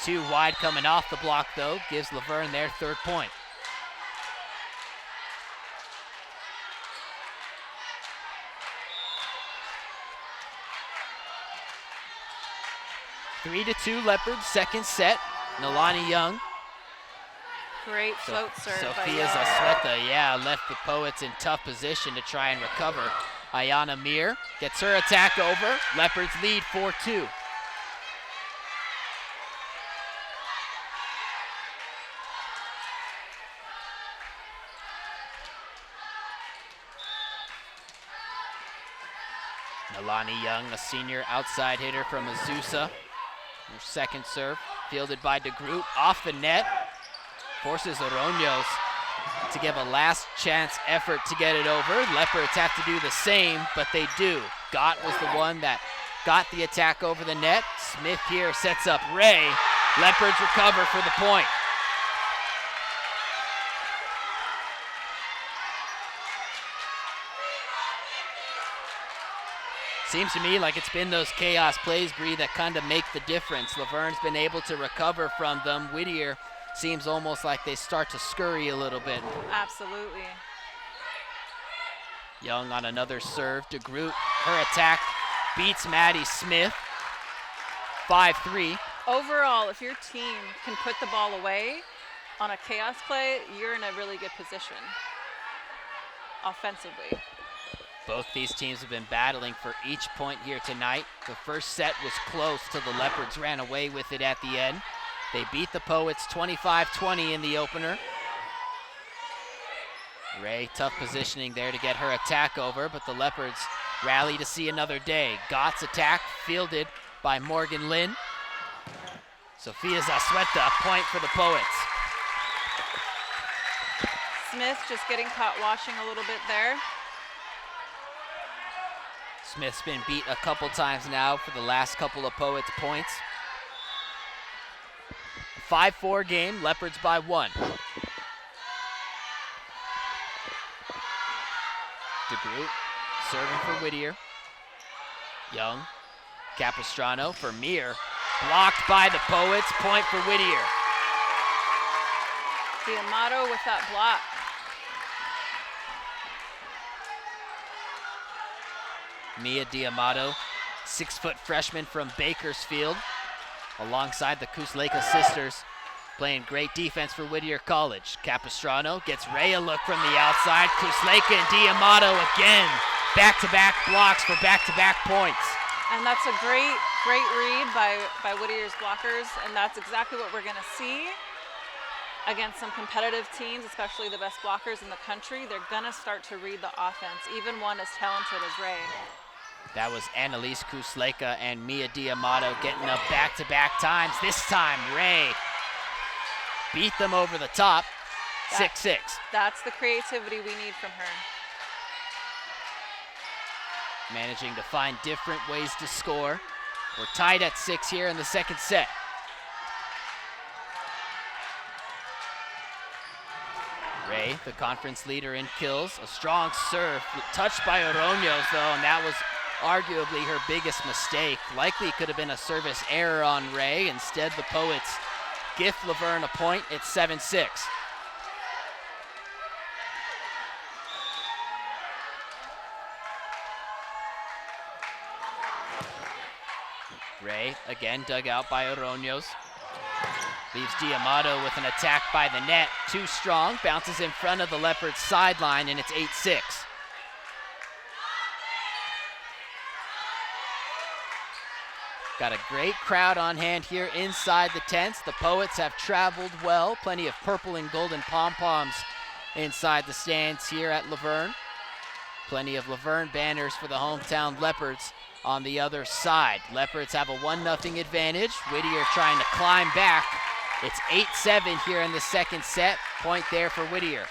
too wide coming off the block though, gives Laverne their third point. Three to 2 Leopards, second set. Nalani Young. Great float serve by Sofia Young. Zasweta, yeah, left the Poets in tough position to try and recover. Ayana Mir gets her attack over. Leopards lead 4-2. Nalani Young, a senior outside hitter from Azusa. Her second serve, fielded by DeGroot, off the net. Forces Oroños to give a last chance effort to get it over. Leopards have to do the same, but they do. Gott was the one that got the attack over the net. Smith here sets up Ray. Leopards recover for the point. Seems to me like it's been those chaos plays, Bree, that kind of make the difference. Laverne's been able to recover from them. Whittier seems almost like they start to scurry a little bit. Absolutely. Young on another serve. DeGroot, her attack beats Maddie Smith. 5-3. Overall, if your team can put the ball away on a chaos play, you're in a really good position offensively. Both these teams have been battling for each point here tonight. The first set was close till the Leopards ran away with it at the end. They beat the Poets 25-20 in the opener. Ray, tough positioning there to get her attack over, but the Leopards rally to see another day. Gott's attack fielded by Morgan Lynn. Sofia Zasueta, point for the Poets. Smith just getting caught washing a little bit there. Smith's been beat a couple times now for the last couple of Poets points. 5-4 game, Leopards by 1. DeGroot serving for Whittier. Young, Capistrano for Mir. Blocked by the Poets, point for Whittier. D'Amato with that block. Mia D'Amato, 6-foot freshman from Bakersfield, alongside the Kusleka sisters, playing great defense for Whittier College. Capistrano gets Ray a look from the outside. Kusleka and D'Amato again, back-to-back blocks for back-to-back points. And that's a great read by Whittier's blockers, and that's exactly what we're gonna see against some competitive teams, especially the best blockers in the country. They're gonna start to read the offense, even one as talented as Ray. That was Annalise Kusleka and Mia D'Amato getting up back-to-back times. This time, Ray beat them over the top, 6-6. That's the creativity we need from her. Managing to find different ways to score. We're tied at 6 here in the second set. Ray, the conference leader in kills. A strong serve, touched by Oroños though, and that was arguably her biggest mistake. Likely could have been a service error on Ray. Instead, the Poets gift Laverne a point at 7-6. Ray, again dug out by Oroños. Leaves D'Amato with an attack by the net. Too strong, bounces in front of the Leopards sideline, and it's 8-6. Got a great crowd on hand here inside the tents. The Poets have traveled well. Plenty of purple and golden pom-poms inside the stands here at Laverne. Plenty of Laverne banners for the hometown Leopards on the other side. Leopards have a 1-0 advantage. Whittier trying to climb back. It's 8-7 here in the second set. Point there for Whittier.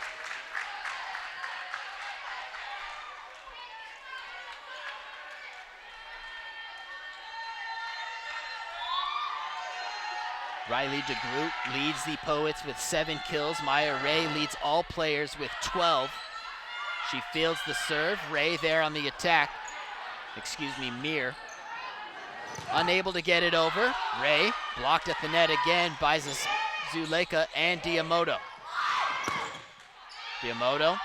Riley DeGroot leads the Poets with 7 kills. Maya Ray leads all players with 12. She fields the serve. Ray there on the attack. Mir. Unable to get it over. Ray blocked at the net again by Zuleka and D'Amato. D'Amato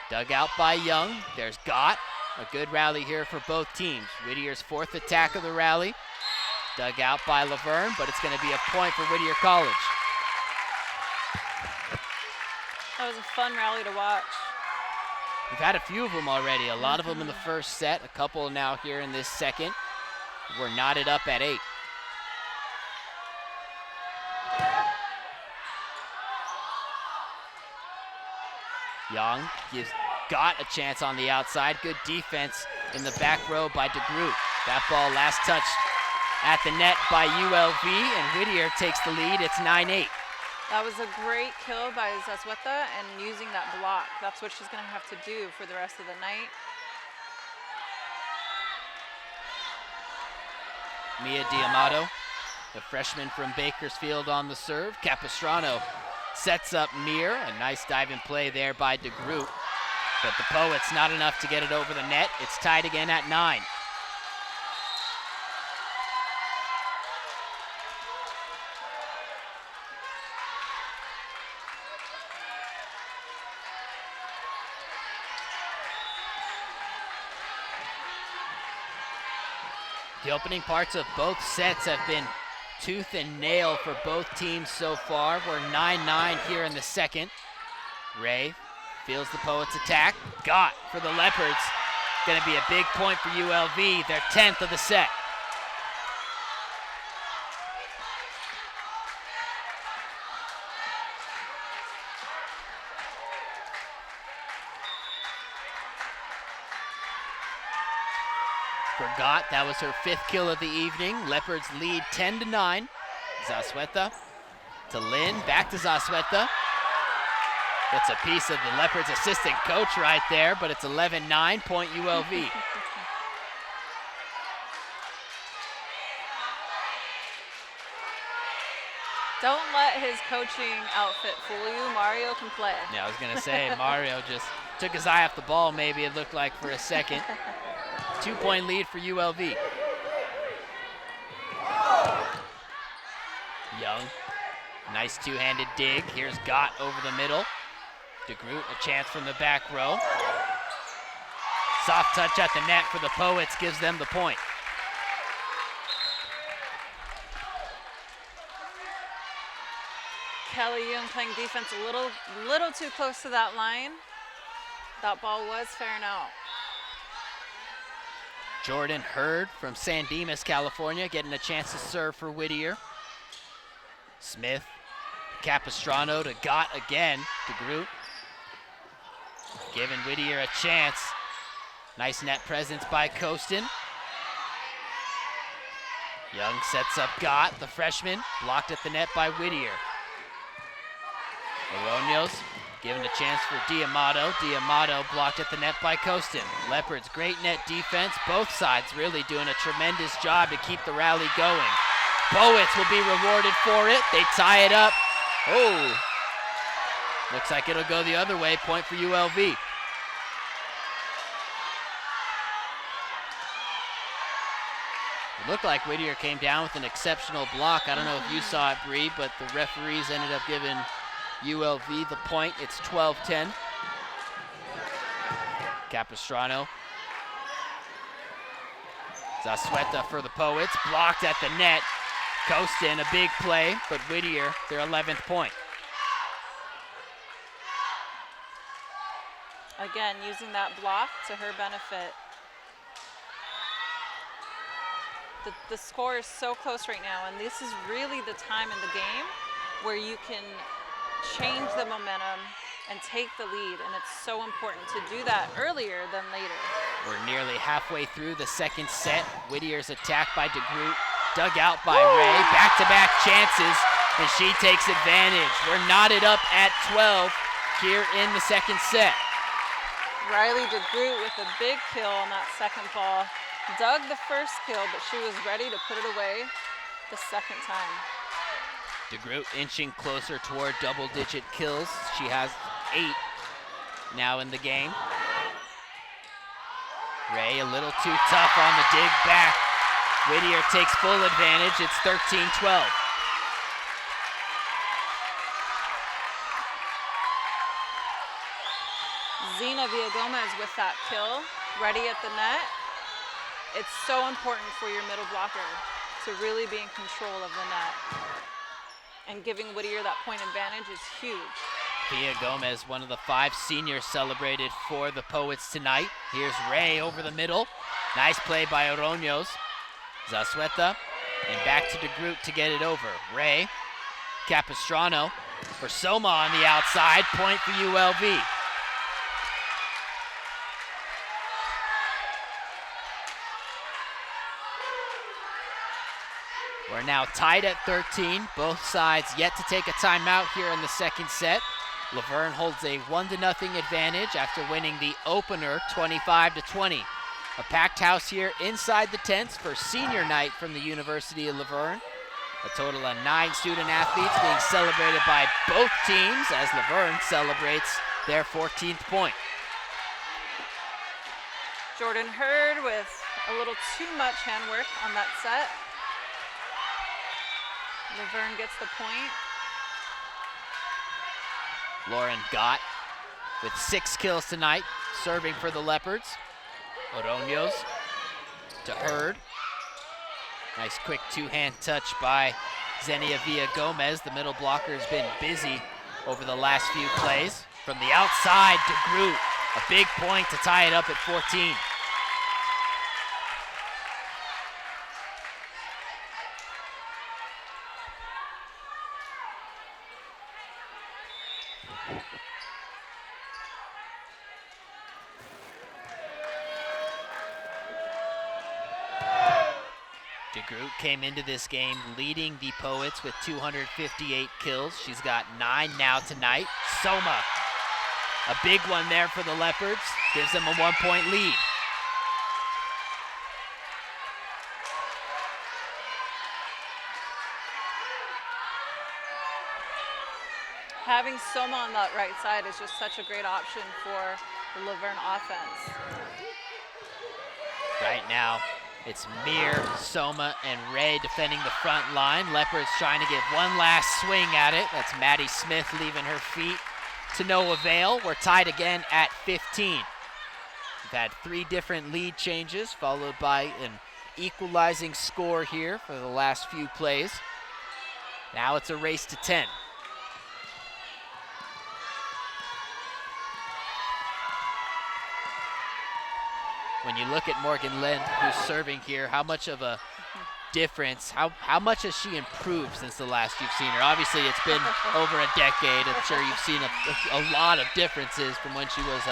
dug out by Young. There's Gott. A good rally here for both teams. Whittier's 4th attack of the rally. Dug out by Laverne, but it's going to be a point for Whittier College. That was a fun rally to watch. We've had a few of them already, a lot of them in the first set, a couple now here in this second. We're knotted up at 8. Young gives Gott a chance on the outside. Good defense in the back row by DeGroot. That ball last touched at the net by ULV, and Whittier takes the lead. It's 9-8. That was a great kill by Zasweta, and using that block. That's what she's going to have to do for the rest of the night. Mia Diamato, the freshman from Bakersfield, on the serve. Capistrano sets up Mir. A nice diving play there by DeGroot. But the Poets not enough to get it over the net. It's tied again at 9. The opening parts of both sets have been tooth and nail for both teams so far. We're 9-9 here in the second. Ray feels the Poets attack. Got for the Leopards. Gonna be a big point for ULV, their 10th of the set. Forgot that was her 5th kill of the evening. Leopards lead 10-9. Zasweta to Lynn, back to Zasweta. It's a piece of the Leopards assistant coach right there, but it's 11-9, point ULV. Don't let his coaching outfit fool you. Mario can play. Yeah, I was gonna say, Mario just took his eye off the ball, maybe it looked like, for a second. 2-point lead for ULV. Young, nice two-handed dig. Here's Gott over the middle. DeGroot, a chance from the back row. Soft touch at the net for the Poets gives them the point. Kelly Young playing defense a little too close to that line. That ball was fair and out. Jordan Hurd from San Dimas, California, getting a chance to serve for Whittier. Smith, Capistrano to Gott again. DeGroot giving Whittier a chance. Nice net presence by Kostin. Young sets up Gott, the freshman, blocked at the net by Whittier. Aroños given a chance for Diamato. Diamato blocked at the net by Kostin. Leopards, great net defense. Both sides really doing a tremendous job to keep the rally going. Poets will be rewarded for it. They tie it up. Oh, looks like it'll go the other way. Point for ULV. It looked like Whittier came down with an exceptional block. I don't know if you saw it, Bree, but the referees ended up giving ULV the point. It's 12-10. Capistrano. Zasweta for the Poets, blocked at the net. Kostin, a big play, but Whittier, their 11th point. Again, using that block to her benefit. The score is so close right now, and this is really the time in the game where you can change the momentum and take the lead, and it's so important to do that earlier than later. We're nearly halfway through the second set. Whittier's attack by DeGroot, dug out by Ray. Back-to-back chances, and she takes advantage. We're knotted up at 12 here in the second set. Riley DeGroot with a big kill on that second ball. Dug the first kill, but she was ready to put it away the second time. DeGroot inching closer toward double-digit kills. She has 8 now in the game. Ray a little too tough on the dig back. Whittier takes full advantage. It's 13-12. Zena Villagomez with that kill, ready at the net. It's so important for your middle blocker to really be in control of the net. And giving Whittier that point advantage is huge. Villagomez, one of the 5 seniors celebrated for the Poets tonight. Here's Ray over the middle. Nice play by Aroños. Zasweta, and back to DeGroot to get it over. Ray, Capistrano for Soma on the outside. Point for ULV. We're now tied at 13. Both sides yet to take a timeout here in the second set. Laverne holds a 1-0 advantage after winning the opener 25-20. A packed house here inside the tents for senior night from the University of Laverne. A total of 9 student athletes being celebrated by both teams as Laverne celebrates their 14th point. Jordan Hurd with a little too much handwork on that set. Laverne gets the point. Lauren Gott with 6 kills tonight, serving for the Leopards. Oroños to Hurd. Nice quick two-hand touch by Xenia Villa-Gomez. The middle blocker has been busy over the last few plays. From the outside, DeGroot, a big point to tie it up at 14. DeGroot came into this game leading the Poets with 258 kills. She's got 9 now tonight. Soma, a big one there for the Leopards, gives them a 1-point lead. Having Soma on that right side is just such a great option for the Laverne offense. Right now, it's Mir, Soma, and Ray defending the front line. Leopards trying to get one last swing at it. That's Maddie Smith leaving her feet to no avail. We're tied again at 15. We've had 3 different lead changes, followed by an equalizing score here for the last few plays. Now it's a race to 10. When you look at Morgan Lind, who's serving here, how much of a difference, how much has she improved since the last you've seen her? Obviously, it's been over a decade. I'm sure you've seen a lot of differences from when she was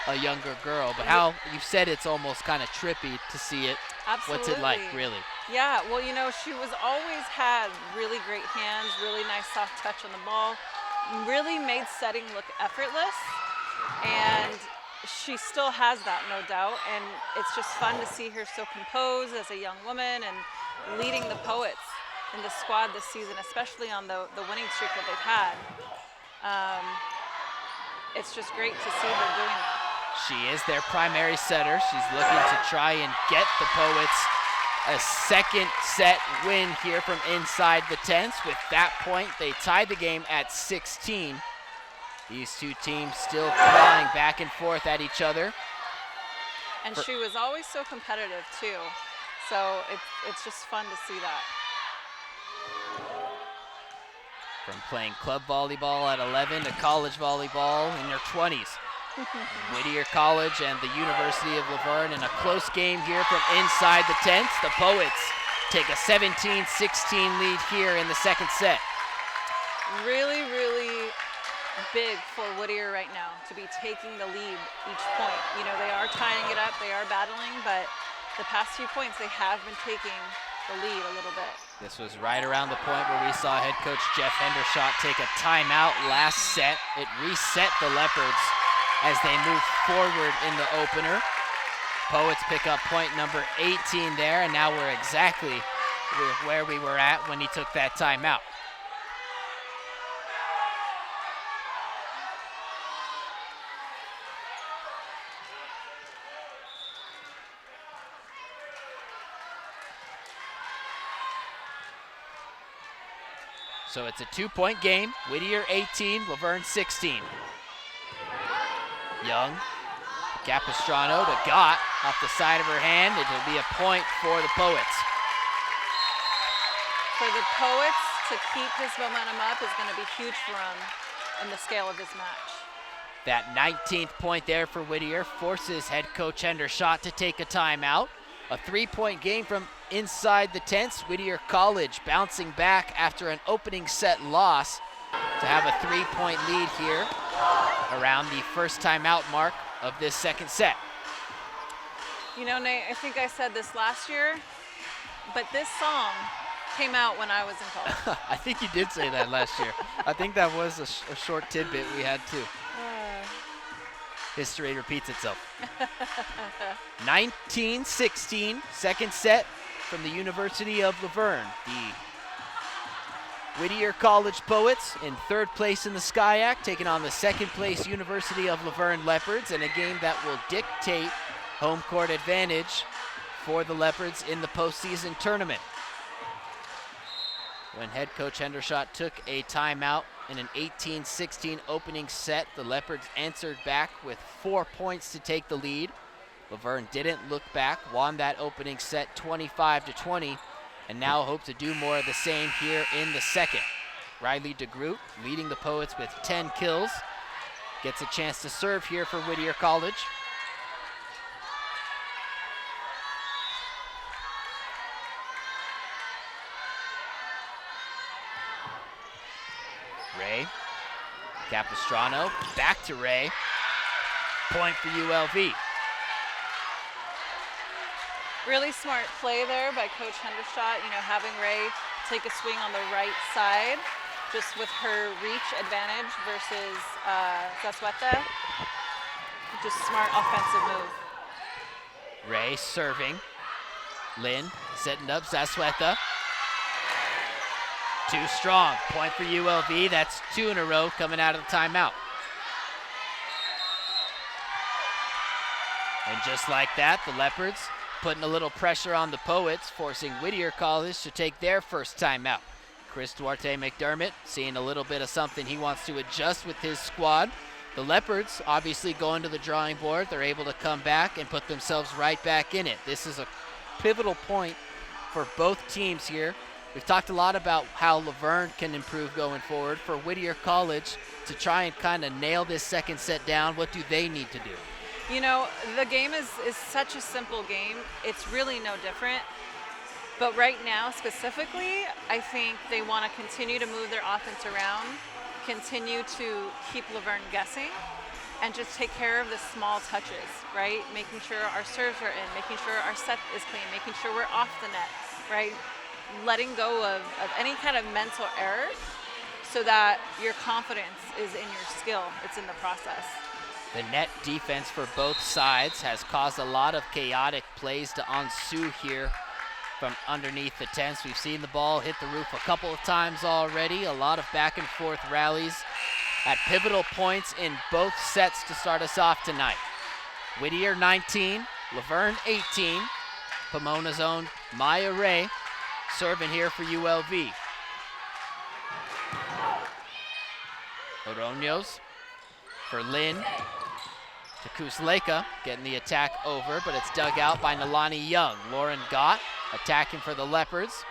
a younger girl. But how, you've said it's almost kind of trippy to see it. Absolutely. What's it like, really? Yeah, well, you know, she was always had really great hands, really nice soft touch on the ball, really made setting look effortless. And she still has that, no doubt, and it's just fun to see her so composed as a young woman and leading the Poets in the squad this season, especially on the winning streak that they've had. It's just great to see her doing that. She is their primary setter. She's looking to try and get the Poets a second set win here from inside the tents. With that point, they tied the game at 16. These two teams still clawing back and forth at each other. And she was always so competitive too. So it's just fun to see that. From playing club volleyball at 11 to college volleyball in their 20s. Whittier College and the University of Laverne in a close game here from inside the tents. The Poets take a 17-16 lead here in the second set. Really, really big for Whittier right now to be taking the lead each point. You know, they are tying it up, they are battling, but the past few points they have been taking the lead a little bit. This was right around the point where we saw head coach Jeff Hendershot take a timeout last set. It reset the Leopards as they move forward in the opener. Poets pick up point number 18 there, and now we're exactly where we were at when he took that timeout. So it's a 2-point game. Whittier 18, Laverne 16. Young, Capistrano to Gott off the side of her hand. It'll be a point for the Poets. For the Poets to keep his momentum up is going to be huge for him in the scale of this match. That 19th point there for Whittier forces head coach Hendershot to take a timeout. A 3-point game from inside the tents. Whittier College bouncing back after an opening set loss to have a 3-point lead here around the first timeout mark of this second set. You know, Nate, I think I said this last year, but this song came out when I was in college. I think you did say that last year. I think that was a short tidbit we had too. History repeats itself. 19-16, second set from the University of Laverne. The Whittier College Poets in third place in the SCIAC, taking on the second place University of Laverne Leopards in a game that will dictate home court advantage for the Leopards in the postseason tournament. When head coach Hendershot took a timeout in an 18-16 opening set, the Leopards answered back with 4 points to take the lead. Laverne didn't look back, won that opening set 25-20, and now hope to do more of the same here in the second. Riley DeGroot leading the Poets with 10 kills. Gets a chance to serve here for Whittier College. Ray, Capistrano, back to Ray. Point for ULV. Really smart play there by Coach Hendershot, having Ray take a swing on the right side, just with her reach advantage versus Zazueta. Just smart offensive move. Ray serving. Lynn setting up Zazueta. Too strong. Point for ULV. That's 2 in a row coming out of the timeout. And just like that, the Leopards putting a little pressure on the Poets, forcing Whittier College to take their first timeout. Chris Duarte McDermott seeing a little bit of something he wants to adjust with his squad. The Leopards obviously going to the drawing board. They're able to come back and put themselves right back in it. This is a pivotal point for both teams here. We've talked a lot about how Laverne can improve going forward. For Whittier College to try and kind of nail this second set down, what do they need to do? The game is such a simple game. It's really no different. But right now, specifically, I think they want to continue to move their offense around, continue to keep Laverne guessing, and just take care of the small touches, right? Making sure our serves are in, making sure our set is clean, making sure we're off the net, right? Letting go of any kind of mental error so that your confidence is in your skill. It's in the process. The net defense for both sides has caused a lot of chaotic plays to ensue here from underneath the tents. We've seen the ball hit the roof a couple of times already. A lot of back and forth rallies at pivotal points in both sets to start us off tonight. Whittier 19, Laverne 18. Pomona's own Maya Ray serving here for ULV. Oroños for Lynn. To Kusleka, getting the attack over, but it's dug out by Nalani Young. Lauren Gott attacking for the Leopards.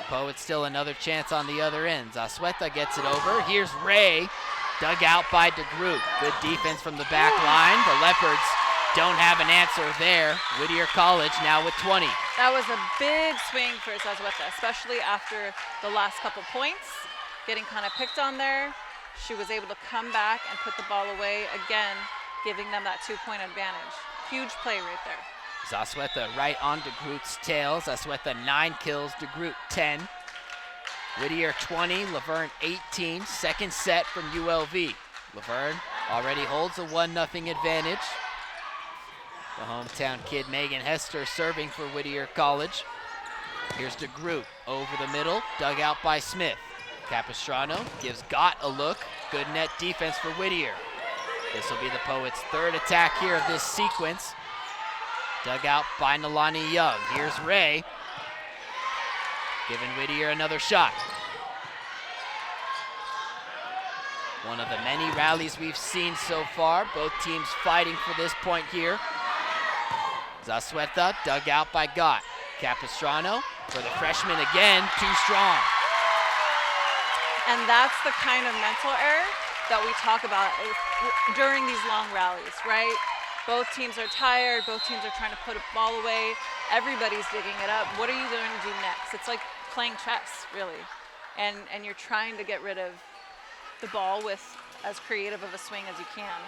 Poets still another chance on the other end. Zazueta gets it over. Here's Ray, dug out by DeGroot. Good defense from the back line. The Leopards don't have an answer there. Whittier College now with 20. That was a big swing for Zazueta, especially after the last couple points. Getting kind of picked on there. She was able to come back and put the ball away again, giving them that 2-point advantage. Huge play right there. Zazueta right on DeGroot's tail. Zazueta 9 kills, DeGroot 10. Whittier 20, Laverne 18. Second set from ULV. Laverne already holds a 1-0 advantage. The hometown kid Megan Hester serving for Whittier College. Here's DeGroot over the middle, dug out by Smith. Capistrano gives Gott a look. Good net defense for Whittier. This will be the Poets' third attack here of this sequence. Dug out by Nalani Young. Here's Ray, giving Whittier another shot. One of the many rallies we've seen so far. Both teams fighting for this point here. Zazueta dug out by Gott. Capistrano for the freshman again, too strong. And that's the kind of mental error that we talk about during these long rallies, right? Both teams are tired, both teams are trying to put a ball away, everybody's digging it up. What are you going to do next? It's like playing chess, really. And you're trying to get rid of the ball with as creative of a swing as you can.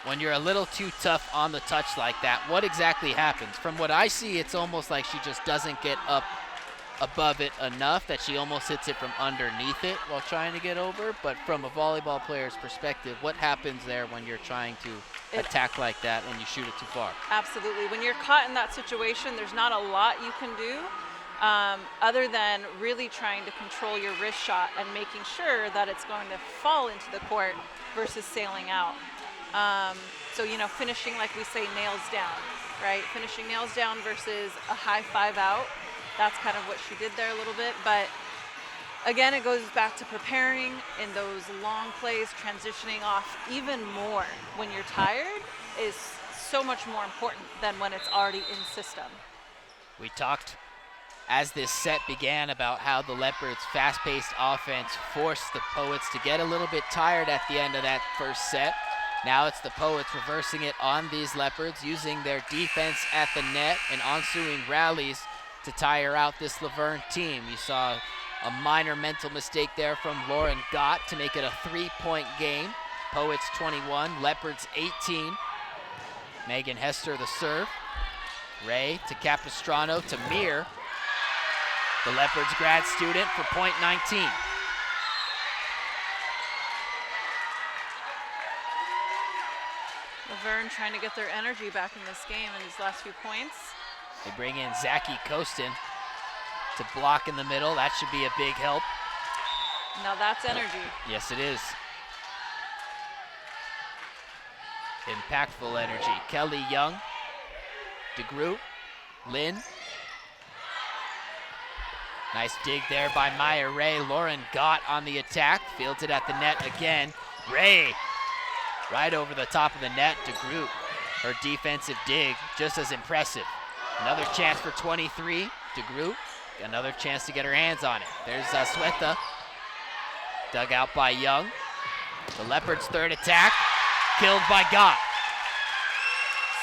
When you're a little too tough on the touch like that, what exactly happens? From what I see, it's almost like she just doesn't get up above it enough that she almost hits it from underneath it while trying to get over. But from a volleyball player's perspective, what happens there when you're trying to attack like that when you shoot it too far? Absolutely. When you're caught in that situation, there's not a lot you can do other than really trying to control your wrist shot and making sure that it's going to fall into the court versus sailing out. So, you know, finishing, like we say, nails down, right? Finishing nails down versus a high 5 out. That's kind of what she did there a little bit. But again, it goes back to preparing in those long plays, transitioning off even more when you're tired is so much more important than when it's already in system. We talked as this set began about how the Leopards' fast-paced offense forced the Poets to get a little bit tired at the end of that first set. Now it's the Poets reversing it on these Leopards, using their defense at the net and ensuing rallies to tire out this Laverne team. You saw a minor mental mistake there from Lauren Gott to make it a 3-point game. Poets 21, Leopards 18. Megan Hester the serve. Ray to Capistrano to Mir. The Leopards grad student for point 19. Laverne trying to get their energy back in this game in these last few points. They bring in Zachy Kostin to block in the middle. That should be a big help. Now that's energy. Yes, it is. Impactful energy. Kelly Young, DeGroot, Lynn. Nice dig there by Maya Ray. Lauren Gott on the attack. Fields it at the net again. Ray right over the top of the net. DeGroot, her defensive dig, just as impressive. Another chance for 23. DeGroot, another chance to get her hands on it. There's Sweta. Dug out by Young. The Leopards' third attack, killed by Gott.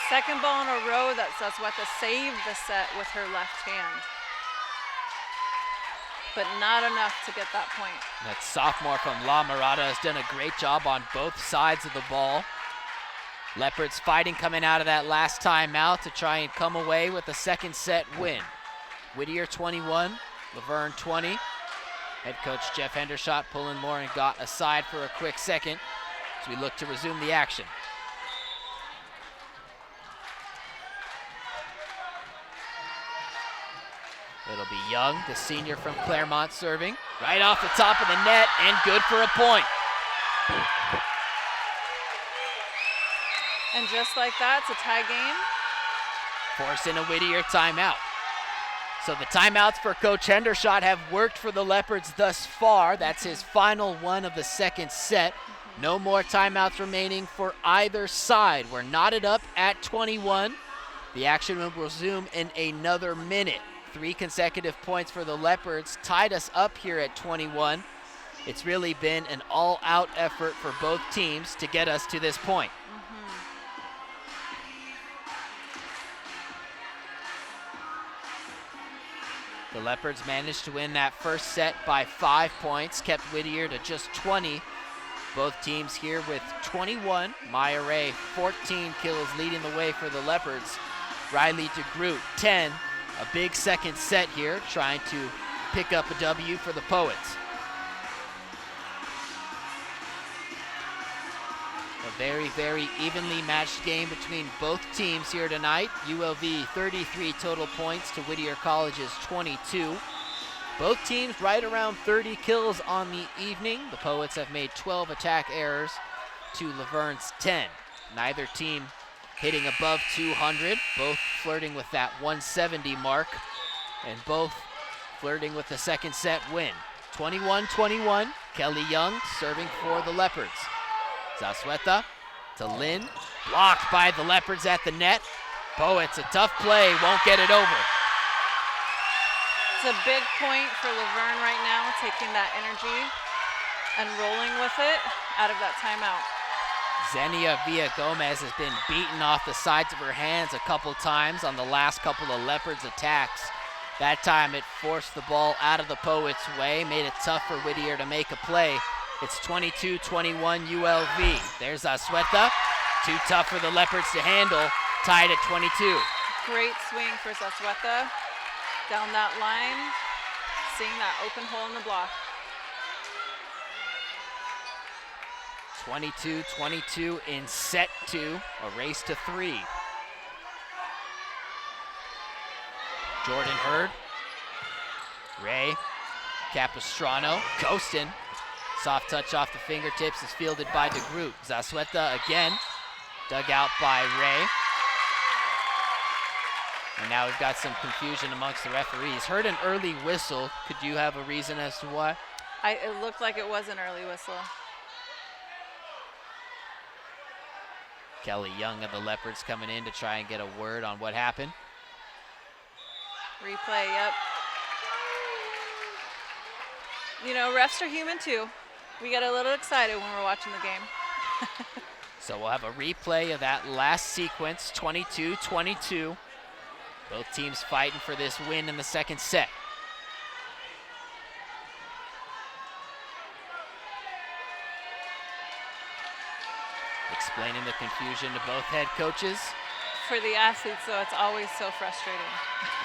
Second ball in a row that Sweta saved the set with her left hand. But not enough to get that point. That sophomore from La Mirada has done a great job on both sides of the ball. Leopards fighting coming out of that last timeout to try and come away with a second set win. Whittier 21, Laverne 20. Head coach Jeff Hendershot pulling Lauren Gott aside for a quick second as we look to resume the action. It'll be Young, the senior from Claremont, serving. Right off the top of the net and good for a point. And just like that, it's a tie game. Forcing a Whittier timeout. So the timeouts for Coach Hendershot have worked for the Leopards thus far. That's his final one of the second set. No more timeouts remaining for either side. We're knotted up at 21. The action will resume in another minute. 3 consecutive points for the Leopards tied us up here at 21. It's really been an all-out effort for both teams to get us to this point. The Leopards managed to win that first set by 5 points, kept Whittier to just 20. Both teams here with 21. Maya Ray, 14 kills leading the way for the Leopards. Riley DeGroot, 10. A big second set here, trying to pick up a W for the Poets. A very, very evenly matched game between both teams here tonight. ULV 33 total points to Whittier College's 22. Both teams right around 30 kills on the evening. The Poets have made 12 attack errors to Laverne's 10. Neither team hitting above 200, both flirting with that 170 mark, and both flirting with the second set win. 21-21, Kelly Young serving for the Leopards. Zasueta to Lynn, blocked by the Leopards at the net. Poets, a tough play, won't get it over. It's a big point for Laverne right now, taking that energy and rolling with it out of that timeout. Zenia Villa-Gomez has been beaten off the sides of her hands a couple times on the last couple of Leopards attacks. That time it forced the ball out of the Poets' way, made it tough for Whittier to make a play. It's 22-21 ULV. There's Zasueta. Too tough for the Leopards to handle, tied at 22. Great swing for Zasueta down that line. seeing that open hole in the block. 22-22 in set 2, a race to 3. Jordan Hurd, Ray, Capistrano, Kostin. Soft touch off the fingertips is fielded by DeGroot. Zasueta again, dug out by Ray. And now we've got some confusion amongst the referees. Heard an early whistle. Could you have a reason as to why? It looked like it was an early whistle. Kelly Young of the Leopards coming in to try and get a word on what happened. Replay, yep. You know, refs are human too. We get a little excited when we're watching the game. So we'll have a replay of that last sequence, 22-22. Both teams fighting for this win in the second set. Explaining the confusion to both head coaches. For the athletes, though, it's always so frustrating.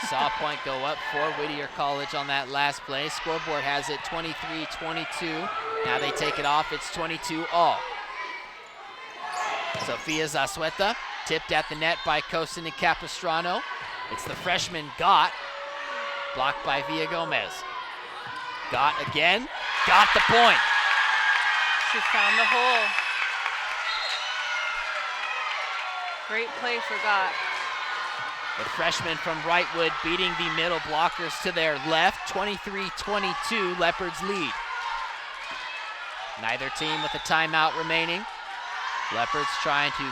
Saw a point go up for Whittier College on that last play. Scoreboard has it 23-22. Now they take it off, it's 22-all. Sofia Zasueta, tipped at the net by Kostin and Capistrano. It's the freshman Gott, blocked by Villagomez. Gott again, got the point. She found the hole. Great play for Gott. The freshman from Wrightwood beating the middle blockers to their left. 23-22, Leopards lead. Neither team with a timeout remaining. Leopards trying to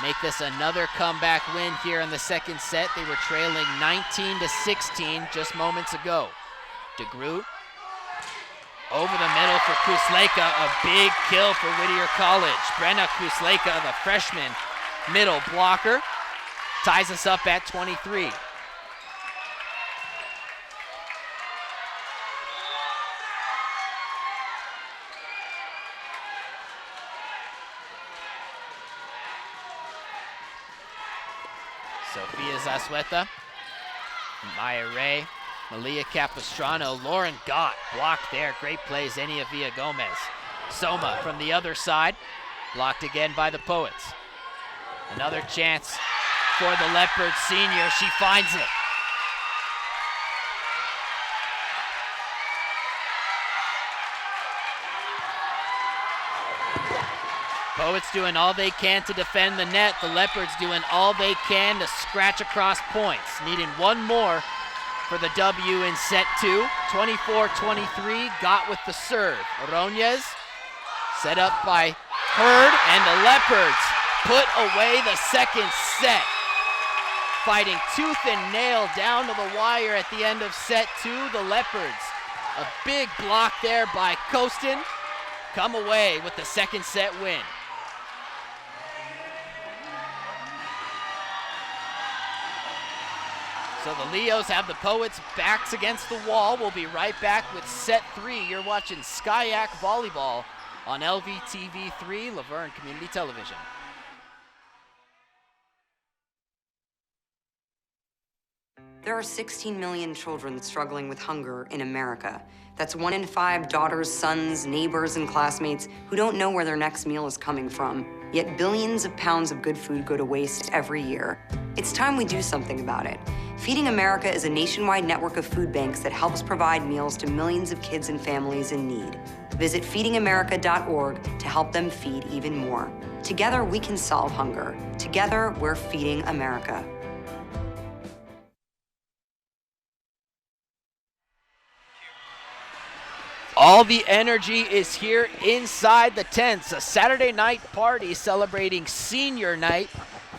make this another comeback win here in the second set. They were trailing 19-16 just moments ago. DeGroot over the middle for Kusleka, a big kill for Whittier College. Brenna Kusleka, the freshman middle blocker, ties us up at 23. Sofia Zasueta, Maya Ray, Malia Capistrano, Lauren Gott blocked there. Great play, Xenia Villagomez. Soma from the other side, blocked again by the Poets. Another chance for the Leopards senior. She finds it. Poets doing all they can to defend the net. The Leopards doing all they can to scratch across points. Needing one more for the W in set 2. 24-23, Gott with the serve. Oronez set up by Hurd, and the Leopards put away the second set. Fighting tooth and nail down to the wire at the end of set 2. The Leopards, a big block there by Kostin, come away with the second set win. So the Leos have the Poets' backs against the wall. We'll be right back with set 3. You're watching Skyac Volleyball on LVTV3, Laverne Community Television. There are 16 million children struggling with hunger in America. That's 1 in 5 daughters, sons, neighbors, and classmates who don't know where their next meal is coming from. Yet billions of pounds of good food go to waste every year. It's time we do something about it. Feeding America is a nationwide network of food banks that helps provide meals to millions of kids and families in need. Visit feedingamerica.org to help them feed even more. Together, we can solve hunger. Together, we're feeding America. All the energy is here inside the tents. A Saturday night party celebrating senior night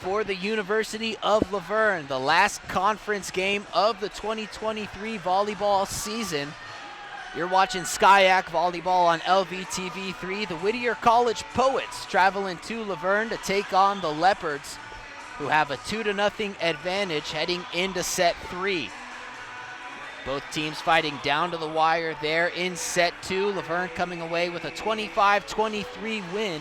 for the University of Laverne, the last conference game of the 2023 volleyball season. You're watching Skyac Volleyball on LVTV3. The Whittier College Poets traveling to Laverne to take on the Leopards, who have a 2-0 advantage heading into set 3. Both teams fighting down to the wire there in set 2. Laverne coming away with a 25-23 win.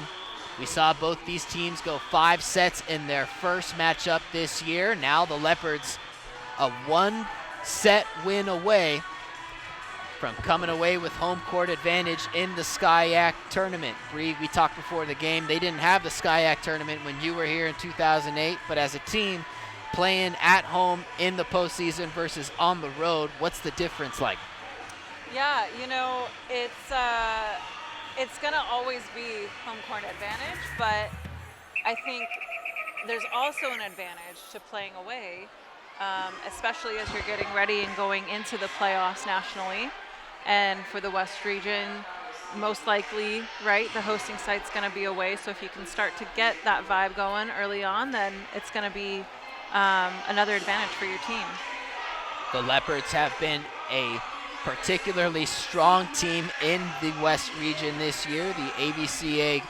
We saw both these teams go 5 sets in their first matchup this year. Now the Leopards a 1-set win away from coming away with home court advantage in the SCIAC tournament. Bree, we talked before the game, they didn't have the SCIAC tournament when you were here in 2008, but as a team playing at home in the postseason versus on the road, what's the difference like? Yeah, you know, it's gonna always be home court advantage, but I think there's also an advantage to playing away, especially as you're getting ready and going into the playoffs nationally. And for the West region, most likely, right, the hosting site's going to be away. So if you can start to get that vibe going early on, then it's going to be another advantage for your team. The Leopards have been a particularly strong team in the West region this year. The ABCA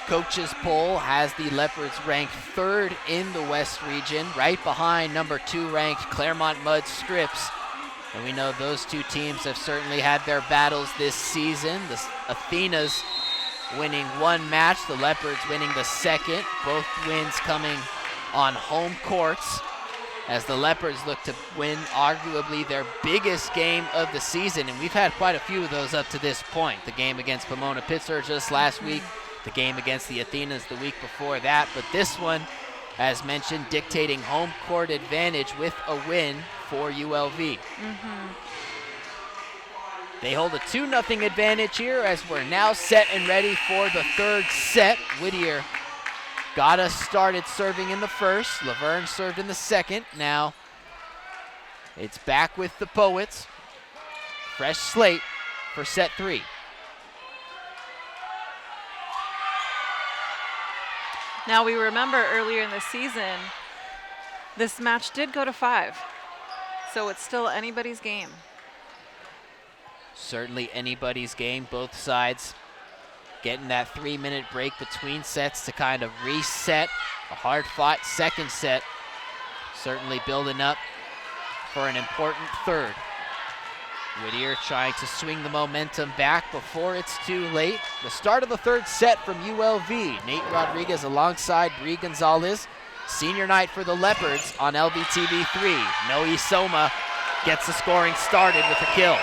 coaches poll has the Leopards ranked 3rd in the West region, right behind number 2 ranked Claremont Mud Scripps. And we know those two teams have certainly had their battles this season. The Athenas winning 1 match, the Leopards winning the 2nd. Both wins coming on home courts as the Leopards look to win arguably their biggest game of the season. And we've had quite a few of those up to this point. The game against Pomona-Pittsburgh just last week, the game against the Athenas the week before that. But this one, as mentioned, dictating home court advantage with a win for ULV. They hold a 2-0 advantage here as we're now set and ready for the 3rd set. Whittier got us started serving in the first. Laverne served in the second. Now it's back with the Poets. Fresh slate for set 3. Now we remember earlier in the season, this match did go to 5. So it's still anybody's game. Certainly anybody's game. Both sides getting that 3-minute break between sets to kind of reset. A hard-fought second set. Certainly building up for an important 3rd. Whittier trying to swing the momentum back before it's too late. The start of the 3rd set from ULV. Nate Rodriguez alongside Bree Gonzalez. Senior night for the Leopards on LBTV3. Noe Soma gets the scoring started with a kill.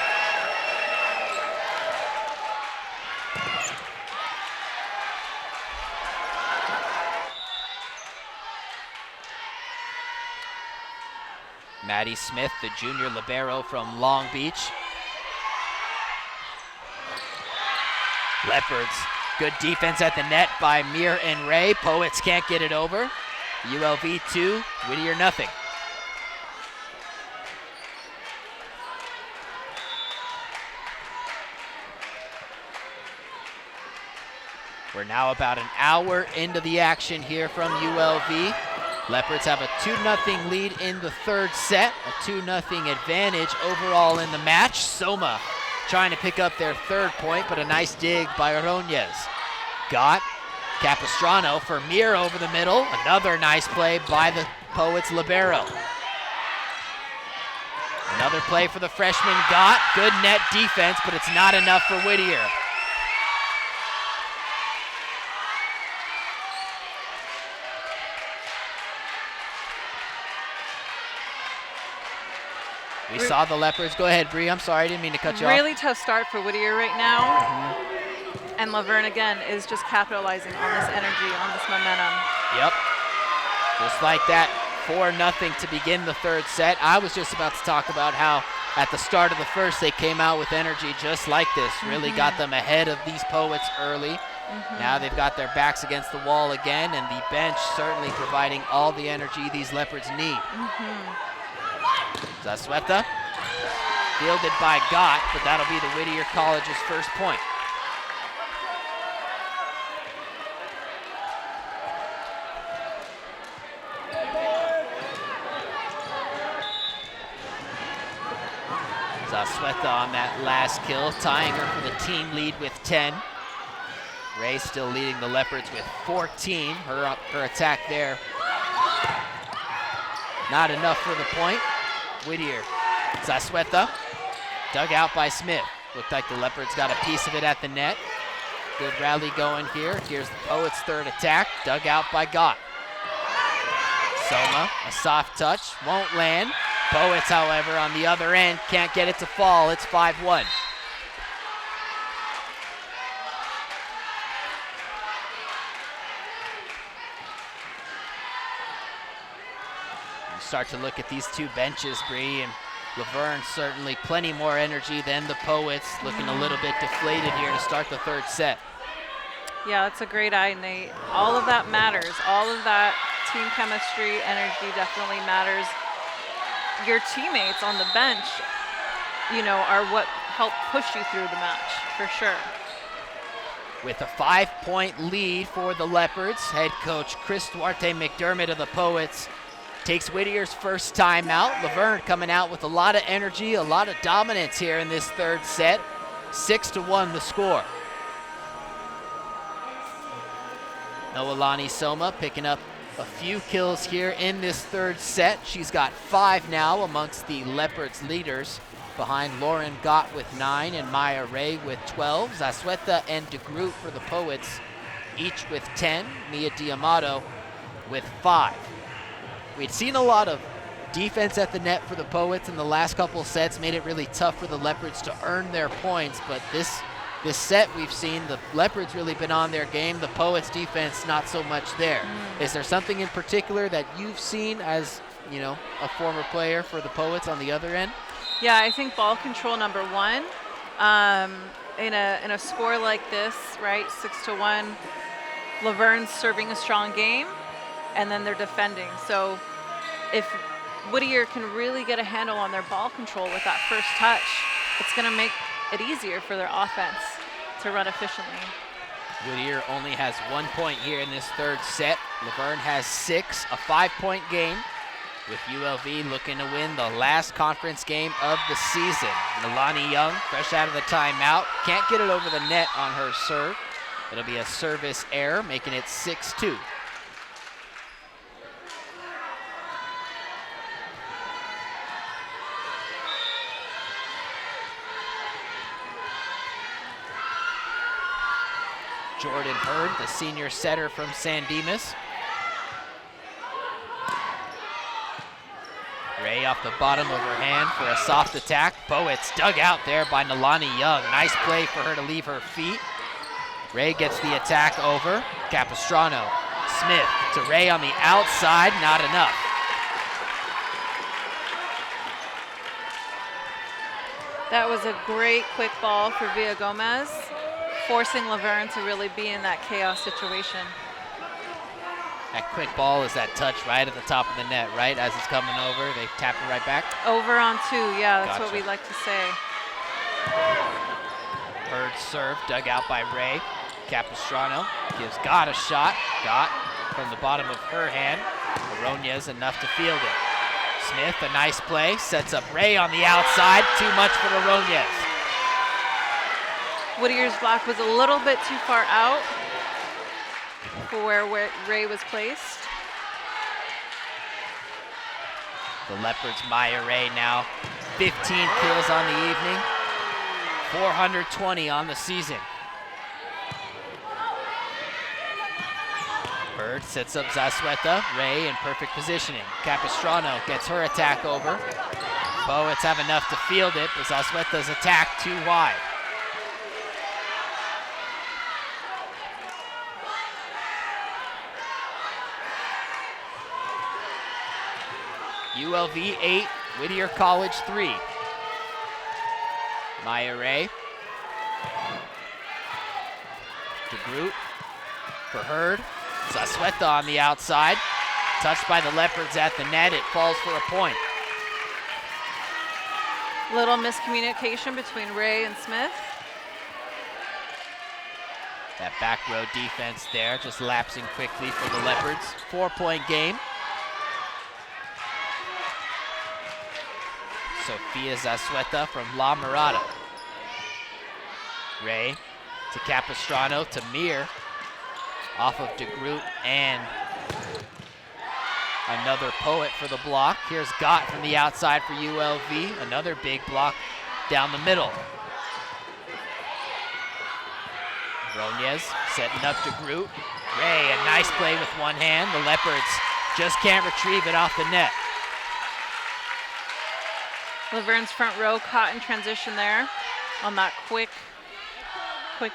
Maddie Smith, the junior libero from Long Beach. Leopards, good defense at the net by Mir and Ray. Poets can't get it over. ULV 2, Whittier nothing. We're now about an hour into the action here from ULV. Leopards have a 2-0 lead in the 3rd set, a 2-0 advantage overall in the match. Soma trying to pick up their 3rd point, but a nice dig by Aroñez. Got Capistrano for Mir over the middle. Another nice play by the Poets libero. Another play for the freshman Gott. Good net defense, but it's not enough for Whittier. We saw the Leopards. Go ahead, Bree. I'm sorry, I didn't mean to cut you off. Really tough start for Whittier right now. And Laverne, again, is just capitalizing on this energy, on this momentum. Yep. Just like that, 4-0 to begin the 3rd set. I was just about to talk about how at the start of the first, they came out with energy just like this. Really got them ahead of these Poets early. Now they've got their backs against the wall again, and the bench certainly providing all the energy these Leopards need. Zazueta, fielded by Gott, but that'll be the Whittier College's first point. Zazueta on that last kill, tying her for the team lead with 10. Ray still leading the Leopards with 14. Her attack there, not enough for the point. Whittier, Zazueta, dug out by Smith. Looked like the Leopards got a piece of it at the net. Good rally going here. Here's the Poets' 3rd attack, dug out by Gott. Soma, a soft touch, won't land. Poets, however, on the other end, can't get it to fall. It's 5-1. start to look at these two benches, Bree, and Laverne certainly plenty more energy than the Poets, looking a little bit deflated here to start the third set. Yeah, that's a great eye, Nate. All of that matters. All of that team chemistry, energy definitely matters. Your teammates on the bench, you know, are what help push you through the match, for sure. With a 5-point lead for the Leopards, head coach Chris Duarte McDermott of the Poets takes Whittier's first timeout. Laverne coming out with a lot of energy, a lot of dominance here in this third set. 6-1 the score. Noelani Soma picking up a few kills here in this third set. She's got 5 now amongst the Leopards leaders, behind Lauren Gott with 9 and Maya Ray with 12. Zazueta and DeGroot for the Poets, each with 10. Mia Diamato with 5. We'd seen a lot of defense at the net for the Poets in the last couple sets, made it really tough for the Leopards to earn their points, but this set we've seen the Leopards really been on their game, the Poets defense not so much there. Is there something in particular that you've seen as, you know, a former player for the Poets on the other end? Yeah, I think ball control number one. In a score like this, right, 6-1, Laverne's serving a strong game, and then they're defending. So if Whittier can really get a handle on their ball control with that first touch, it's going to make it easier for their offense to run efficiently. Whittier only has 1 point here in this third set. Laverne has 6, a 5-point game, with ULV looking to win the last conference game of the season. Nalani Young, fresh out of the timeout, can't get it over the net on her serve. It'll be a service error, making it 6-2. Jordan Hurd, the senior setter from San Dimas. Ray off the bottom of her hand for a soft attack. Poets dug out there by Nalani Young. Nice play for her to leave her feet. Ray gets the attack over. Capistrano, Smith to Ray on the outside, not enough. That was a great quick ball for Villa Gomez, forcing Laverne to really be in that chaos situation. That quick ball is that touch right at the top of the net, right? As it's coming over, they tap it right back? Over on 2, yeah, that's Gotcha. what we like to say. Bird serve dug out by Ray. Capistrano gives Gott a shot. Gott from the bottom of her hand. Aronez enough to field it. Smith, a nice play, sets up Ray on the outside. Too much for Aronez. Whittier's block was a little bit too far out for where Ray was placed. The Leopards' Maya Ray now 15 kills on the evening, 420 on the season. Bird sets up Zazueta. Ray in perfect positioning. Capistrano gets her attack over. Poets have enough to field it, but Zazueta's attack too wide. ULV 8, Whittier College 3. Maya Ray. DeGroot for Hurd. Zazueta on the outside. Touched by the Leopards at the net. It falls for a point. Little miscommunication between Ray and Smith. That back row defense there, just lapsing quickly for the Leopards. 4-point game. Sofia Zazueta from La Mirada. Ray to Capistrano to Mir. Off of DeGroot and another Poet for the block. Here's Gott from the outside for ULV. Another big block down the middle. Aronez setting up DeGroot. Ray, a nice play with one hand. The Leopards just can't retrieve it off the net. Laverne's front row caught in transition there on that quick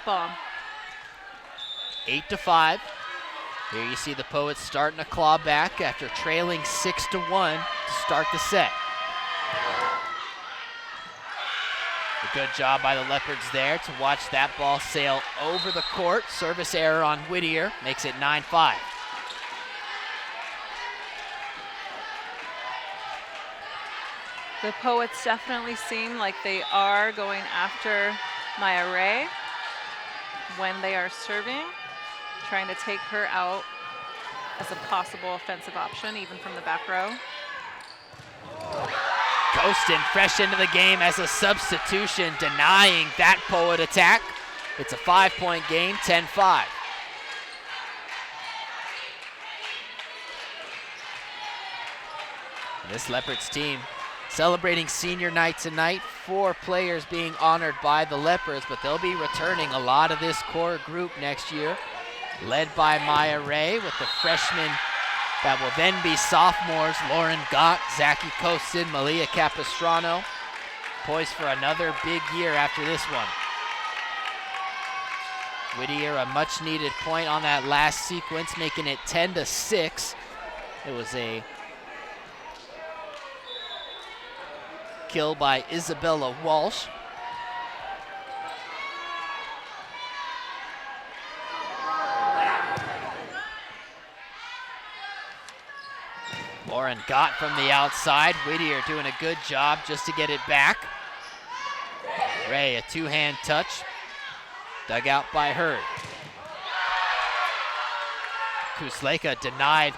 ball. 8-5. Here you see the Poets starting to claw back after trailing 6-1 to start the set. A good job by the Leopards there to watch that ball sail over the court. Service error on Whittier makes it 9-5. The Poets definitely seem like they are going after Maya Ray when they are serving, trying to take her out as a possible offensive option, even from the back row. Ghostin fresh into the game as a substitution, denying that Poet attack. It's a 5-point game, 10-5. This Leopards team celebrating senior night tonight. 4 players being honored by the Leopards, but they'll be returning a lot of this core group next year, led by Maya Ray with the freshmen that will then be sophomores, Lauren Gott, Zachy Kostin, Malia Capistrano, poised for another big year after this one. Whittier, a much needed point on that last sequence, making it 10-6. It was a kill by Isabella Walsh. Lauren Gott from the outside. Whittier doing a good job just to get it back. Ray, a 2-hand touch. Dug out by Hurd. Kusleka denied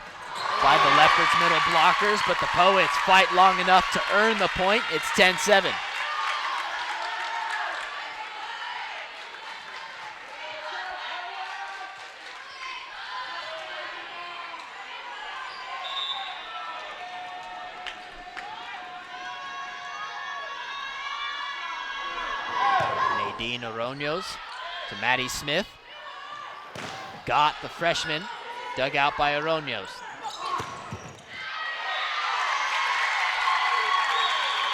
by the Leopards middle blockers, but the Poets fight long enough to earn the point. It's 10-7. Nadine Aroños to Maddie Smith. Got the freshman, dug out by Aroños.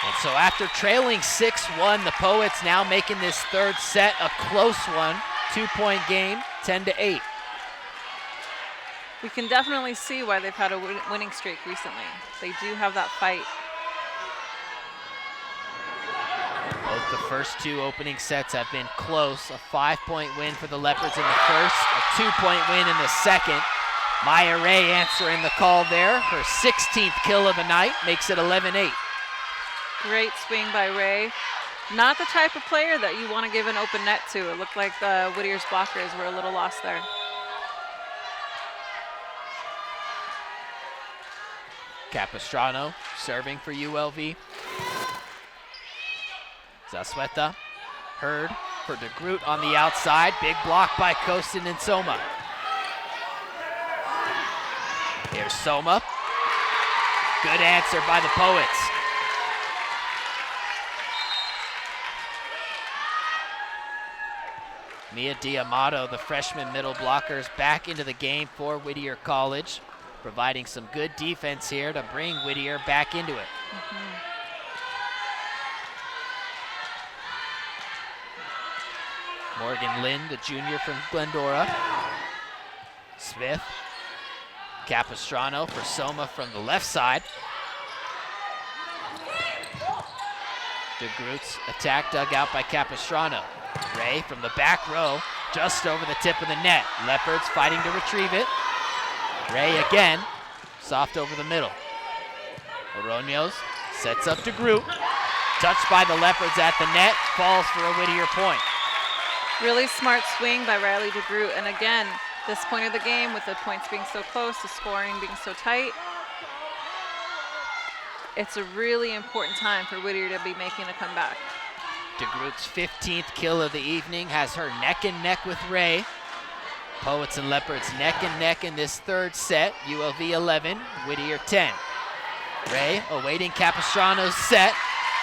And so after trailing 6-1, the Poets now making this third set a close one. 2-point game, 10-8. We can definitely see why they've had a winning streak recently. They do have that fight. Both the first 2 opening sets have been close. A 5-point win for the Leopards in the first, a 2-point win in the second. Maya Ray answering the call there. Her 16th kill of the night makes it 11-8. Great swing by Ray. Not the type of player that you want to give an open net to. It looked like the Whittier's blockers were a little lost there. Capistrano serving for ULV. Zasueta, Hurd for DeGroot on the outside. Big block by Kostin and Soma. Here's Soma. Good answer by the Poets. Mia Diamato, the freshman middle blockers, back into the game for Whittier College, providing some good defense here to bring Whittier back into it. Morgan Lind, the junior from Glendora. Smith, Capistrano for Soma from the left side. DeGroot's attack dug out by Capistrano. Ray from the back row, just over the tip of the net. Leopards fighting to retrieve it. Ray again, soft over the middle. Aroños sets up DeGroot. Touched by the Leopards at the net, falls for a Whittier point. Really smart swing by Riley DeGroot. And again, this point of the game, with the points being so close, the scoring being so tight, it's a really important time for Whittier to be making a comeback. DeGroot's 15th kill of the evening has her neck and neck with Ray. Poets and Leopards neck and neck in this third set. ULV 11, Whittier 10. Ray awaiting Capistrano's set.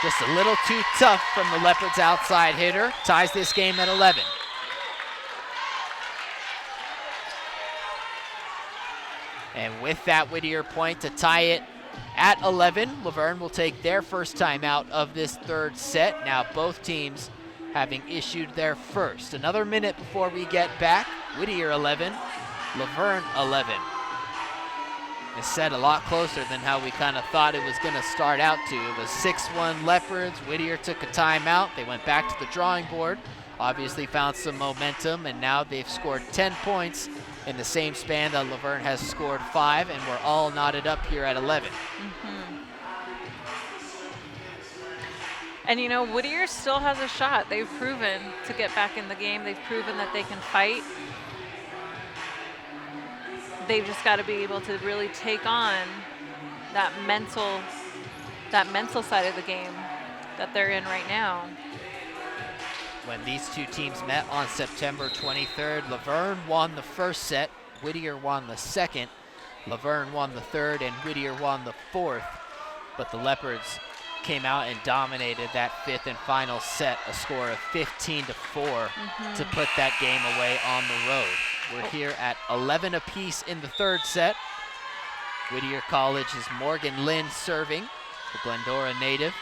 Just a little too tough from the Leopards outside hitter. Ties this game at 11. And with that Whittier point to tie it at 11, Laverne will take their first time out of this third set. Now both teams having issued their first. Another minute before we get back. Whittier 11, Laverne 11. is set a lot closer than how we kind of thought it was going to start out to. It was 6-1 Leopards. Whittier took a timeout. They went back to the drawing board, obviously found some momentum, and now they've scored 10 points in the same span that Laverne has scored 5, and we're all knotted up here at 11. And you know, Whittier still has a shot. They've proven to get back in the game. They've proven that they can fight. They've just got to be able to really take on that mental side of the game that they're in right now. When these two teams met on September 23rd, Laverne won the first set, Whittier won the second. Laverne won the third and Whittier won the fourth, but the Leopards came out and dominated that fifth and final set, a score of 15-4 to put that game away on the road. We're here at 11 apiece in the third set. Whittier College's Morgan Lynn serving, the Glendora native,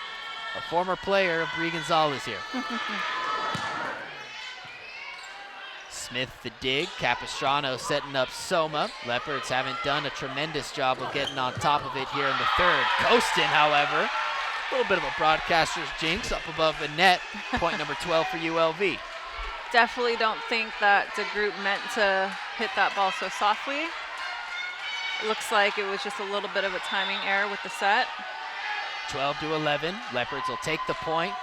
a former player of Brie Gonzalez here. Smith the dig, Capistrano setting up Soma. Leopards haven't done a tremendous job of getting on top of it here in the third. Kostin, however, a little bit of a broadcaster's jinx up above the net. Point number 12 for ULV. Definitely don't think that the group meant to hit that ball so softly. It looks like it was just a little bit of a timing error with the set. 12-11, Leopards will take the point.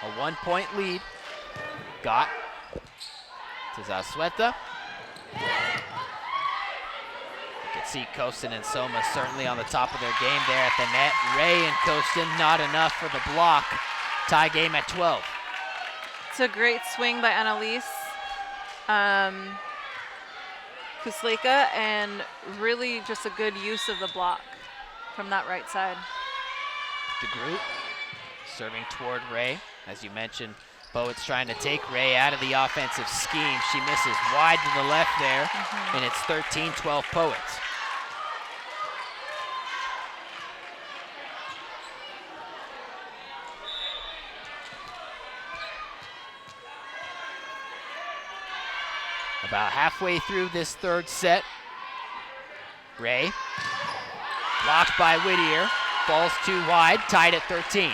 A 1-point lead. Got to Zazueta. You can see Kostin and Soma certainly on the top of their game there at the net. Ray and Kostin not enough for the block. Tie game at 12. It's a great swing by Annalise Kusleka, and really just a good use of the block from that right side. DeGroot serving toward Ray. As you mentioned, Bowett's trying to take Ray out of the offensive scheme. She misses wide to the left there, and it's 13-12 Poets. About halfway through this third set, Ray, blocked by Whittier, falls too wide, tied at 13.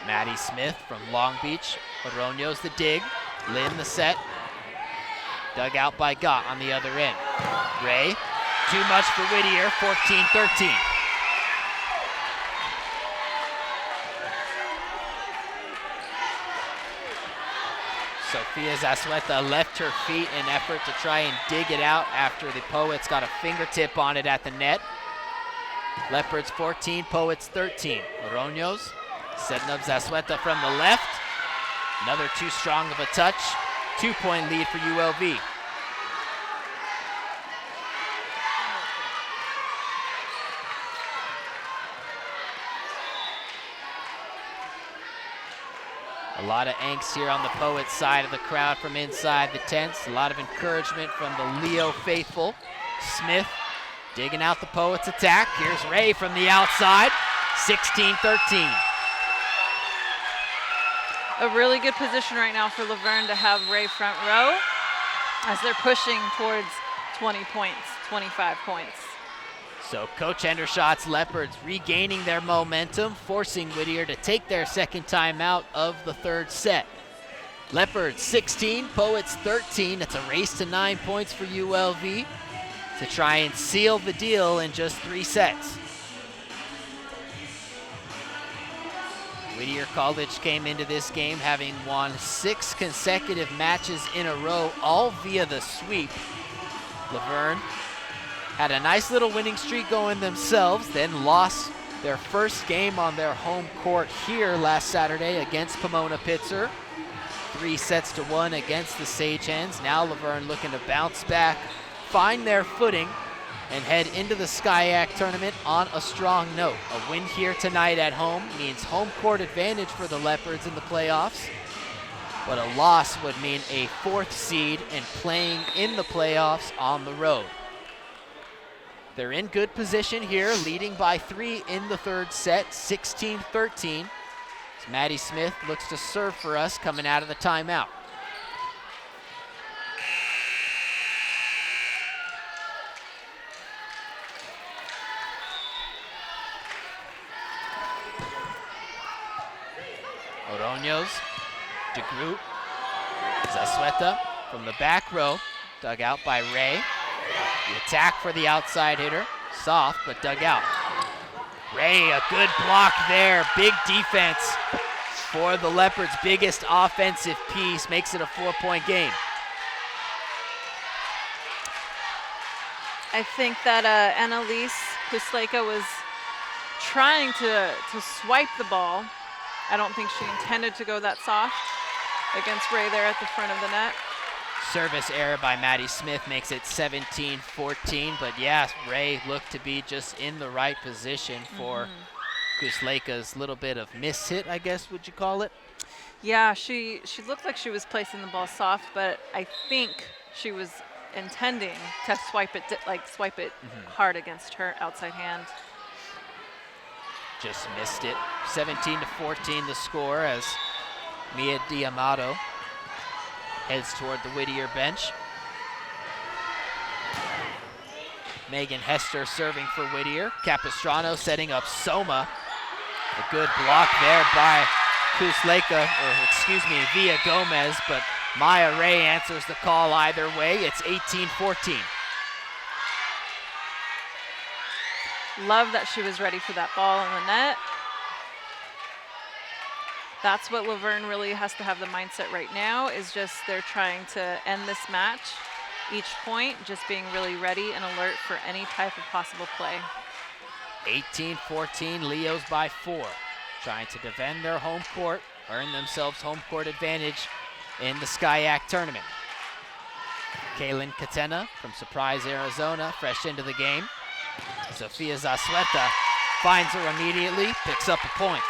Maddie Smith from Long Beach, Oroño's the dig. Lynn the set, dug out by Gott on the other end. Ray, too much for Whittier, 14-13. Sophia Zazueta left her feet in effort to try and dig it out after the Poets got a fingertip on it at the net. Leopards 14, Poets 13. Oroño's setting up Zazueta from the left. Another too strong of a touch. 2-point lead for ULV. A lot of angst here on the Poets side of the crowd from inside the tents. A lot of encouragement from the Leo faithful. Smith digging out the Poets attack. Here's Ray from the outside. 16-13. A really good position right now for Laverne to have Ray front row as they're pushing towards 20 points, 25 points. So Coach Hendershot's Leopards regaining their momentum, forcing Whittier to take their second time out of the third set. Leopards 16, Poets 13. It's a race to 9 points for ULV to try and seal the deal in just 3 sets. Whittier College came into this game having won 6 consecutive matches in a row, all via the sweep. Laverne had a nice little winning streak going themselves, then lost their first game on their home court here last Saturday against Pomona Pitzer. 3-1 against the Sagehens. Now Laverne looking to bounce back, find their footing, and head into the SCIAC tournament on a strong note. A win here tonight at home means home court advantage for the Leopards in the playoffs. but a loss would mean a 4th seed and playing in the playoffs on the road. They're in good position here, leading by 3 in the 3rd set, 16-13. As Maddie Smith looks to serve for us coming out of the timeout. Ordonez, DeGroot, Zazueta from the back row, dug out by Ray. The attack for the outside hitter, soft but dug out. Ray, a good block there, big defense for the Leopards' biggest offensive piece, makes it a 4-point game. I think that Annalise Kusleka was trying to swipe the ball. I don't think she intended to go that soft against Ray there at the front of the net. Service error by Maddie Smith makes it 17-14, but yeah, Ray looked to be just in the right position for Kusleka's little bit of miss hit, I guess, would you call it? Yeah, she looked like she was placing the ball soft, but I think she was intending to swipe it hard against her outside hand. Just missed it. 17-14 the score as Mia Diamato heads toward the Whittier bench. Megan Hester serving for Whittier. Capistrano setting up Soma. A good block there by Kusleka, or excuse me, Villa Gomez, but Maya Ray answers the call either way. It's 18-14. Love that she was ready for that ball in the net. That's what Laverne really has to have the mindset right now, is just they're trying to end this match. Each point, just being really ready and alert for any type of possible play. 18-14, Leos by 4. Trying to defend their home court, earn themselves home court advantage in the SCIAC tournament. Kaylin Katena from Surprise, Arizona, fresh into the game. Sofia Zazueta finds her immediately, picks up a point.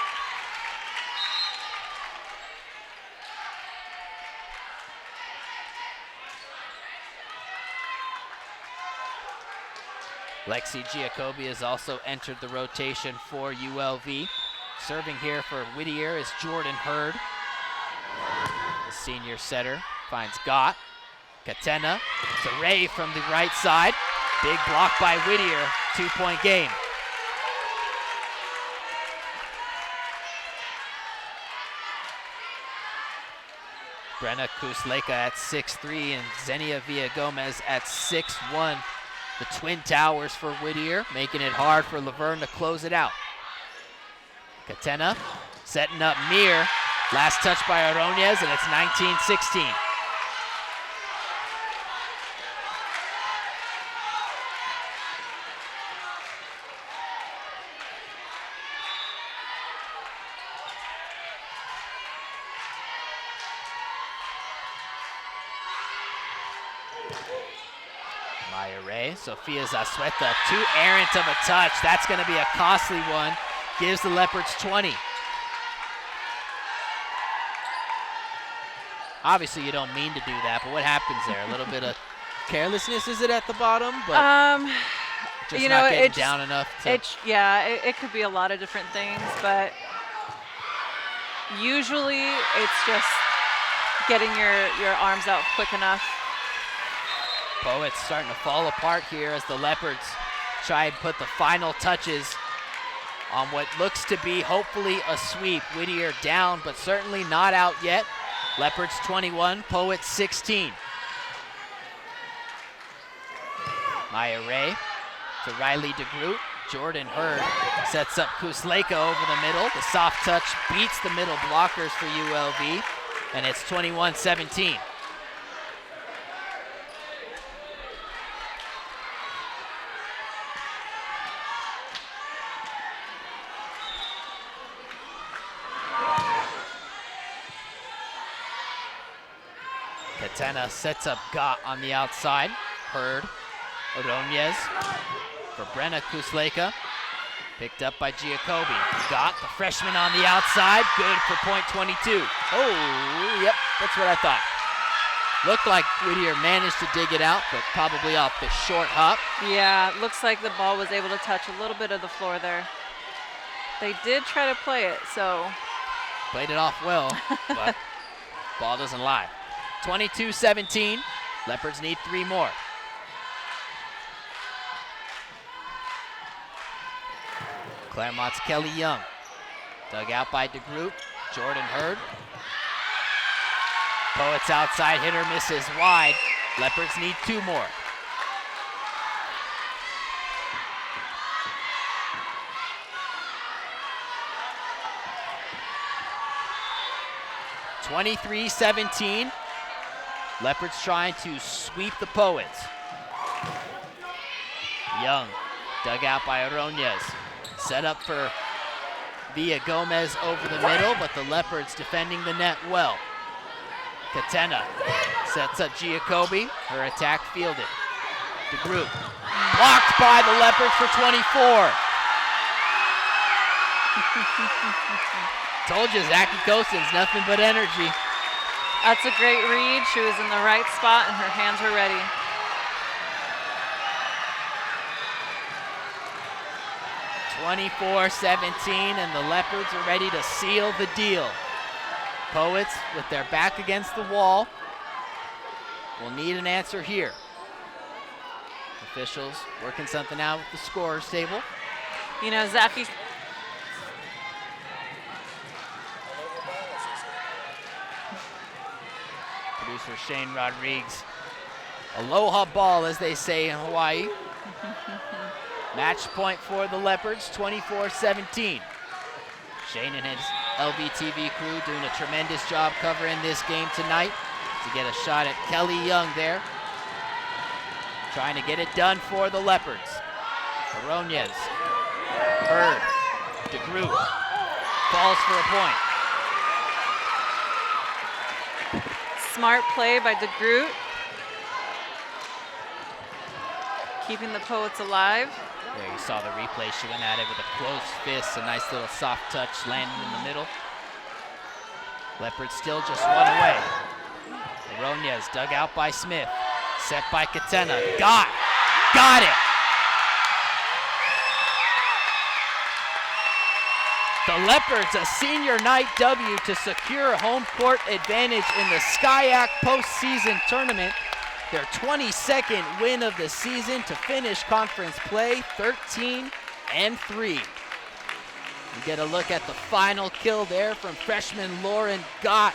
Lexi Giacobbe has also entered the rotation for ULV. Serving here for Whittier is Jordan Hurd. The senior setter finds Gott. Katena to Ray from the right side. Big block by Whittier, 2-point game. Brenna Kusleka at 6'3" and Xenia Villagomez at 6'1". The Twin Towers for Whittier, making it hard for Laverne to close it out. Katena setting up Mir. Last touch by Ordonez, and it's 19-16. Maya Ray, Sofia Zazueta, too errant of a touch. That's going to be a costly one. Gives the Leopards 20. Obviously, you don't mean to do that, but what happens there? A little bit of carelessness, is it, at the bottom? But just not getting down enough to... It could be a lot of different things, but usually it's just getting your arms out quick enough. Poet's starting to fall apart here as the Leopards try and put the final touches on what looks to be hopefully a sweep. Whittier down, but certainly not out yet. Leopards 21, Poets 16. Maya Ray to Riley DeGroot. Jordan Hurd sets up Kusleka over the middle. The soft touch beats the middle blockers for ULV, and it's 21-17. Katena sets up Gott on the outside. Hurd, Ordonez for Brenna Kusleka. Picked up by Giacobbe. Got the freshman on the outside. Good for point 22. Oh, yep, that's what I thought. Looked like Whittier managed to dig it out, but probably off the short hop. Yeah, looks like the ball was able to touch a little bit of the floor there. They did try to play it, so. Played it off well, but ball doesn't lie. 22-17. Leopards need 3 more. Claremont's Kelly Young. Dug out by DeGroot. Jordan Hurd. Poets outside hitter misses wide. Leopards need 2 more. (23-17). Leopards trying to sweep the Poets. Young, dug out by Aroñez. Set up for Villa Gomez over the middle, but the Leopards defending the net well. Catena sets up Giacobbe. Her attack fielded. DeGroot blocked by the Leopards for 24. Told you, Zachy Kostin's nothing but energy. That's a great read. She was in the right spot and her hands were ready. (24-17), and the Leopards are ready to seal the deal. Poets with their back against the wall will need an answer here. Officials working something out with the scorer's table. You know, Zachy. Producer Shane Rodriguez. Aloha ball, as they say in Hawaii. Match point for the Leopards, 24-17. Shane and his LVTV crew doing a tremendous job covering this game tonight to get a shot at Kelly Young there. Trying to get it done for the Leopards. Aroñez, Hurd, DeGroot, falls for a point. Smart play by DeGroot. Keeping the Poets alive. There you saw the replay. She went at it with a closed fist, a nice little soft touch landing in the middle. Leopards still just 1 away. Aroñez dug out by Smith. Set by Catena. Got it! The Leopards a senior night W to secure home court advantage in the SCIAC postseason tournament. Their 22nd win of the season to finish conference play 13-3. We get a look at the final kill there from freshman Lauren Gott,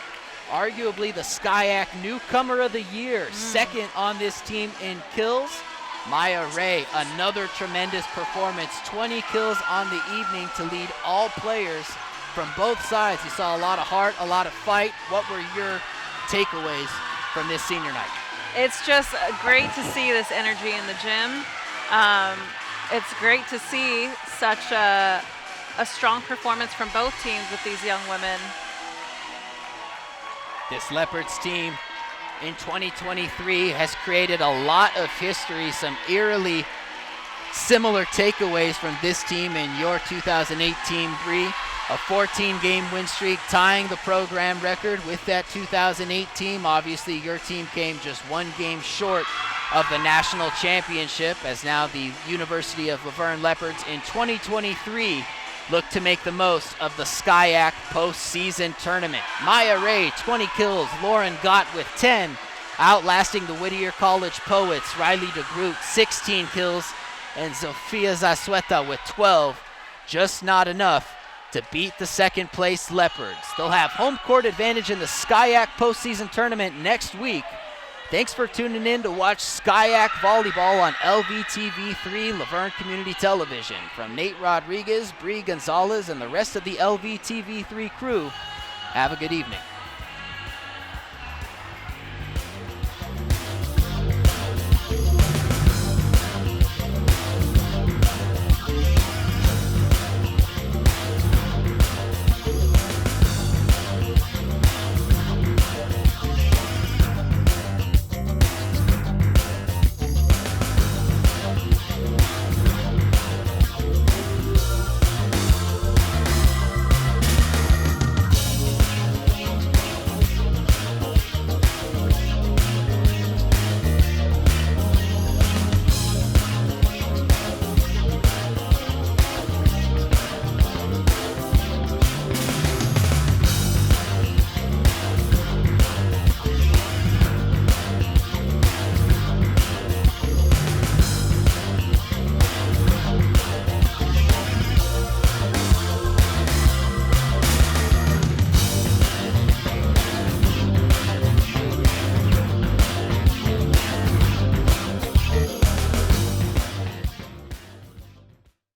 arguably the SCIAC newcomer of the year, second on this team in kills. Maya Ray, another tremendous performance, 20 kills on the evening to lead all players from both sides. You saw a lot of heart, a lot of fight. What were your takeaways from this senior night? It's just great to see this energy in the gym. It's great to see such a strong performance from both teams with these young women. This Leopards team in 2023 has created a lot of history, some eerily similar takeaways from this team in your 2018 Bree. A 14-game win streak, tying the program record with that 2008 team. Obviously, your team came just 1 game short of the national championship, as now the University of Laverne Leopards in 2023 look to make the most of the SCIAC postseason tournament. Maya Ray, 20 kills. Lauren Gott with 10, outlasting the Whittier College Poets. Riley DeGroot, 16 kills, and Zofia Zazueta with 12. Just not enough to beat the second place Leopards. They'll have home court advantage in the SCIAC postseason tournament next week. Thanks for tuning in to watch SCIAC Volleyball on LVTV3 Laverne Community Television. From Nate Rodriguez, Bree Gonzalez, and the rest of the LVTV3 crew, have a good evening.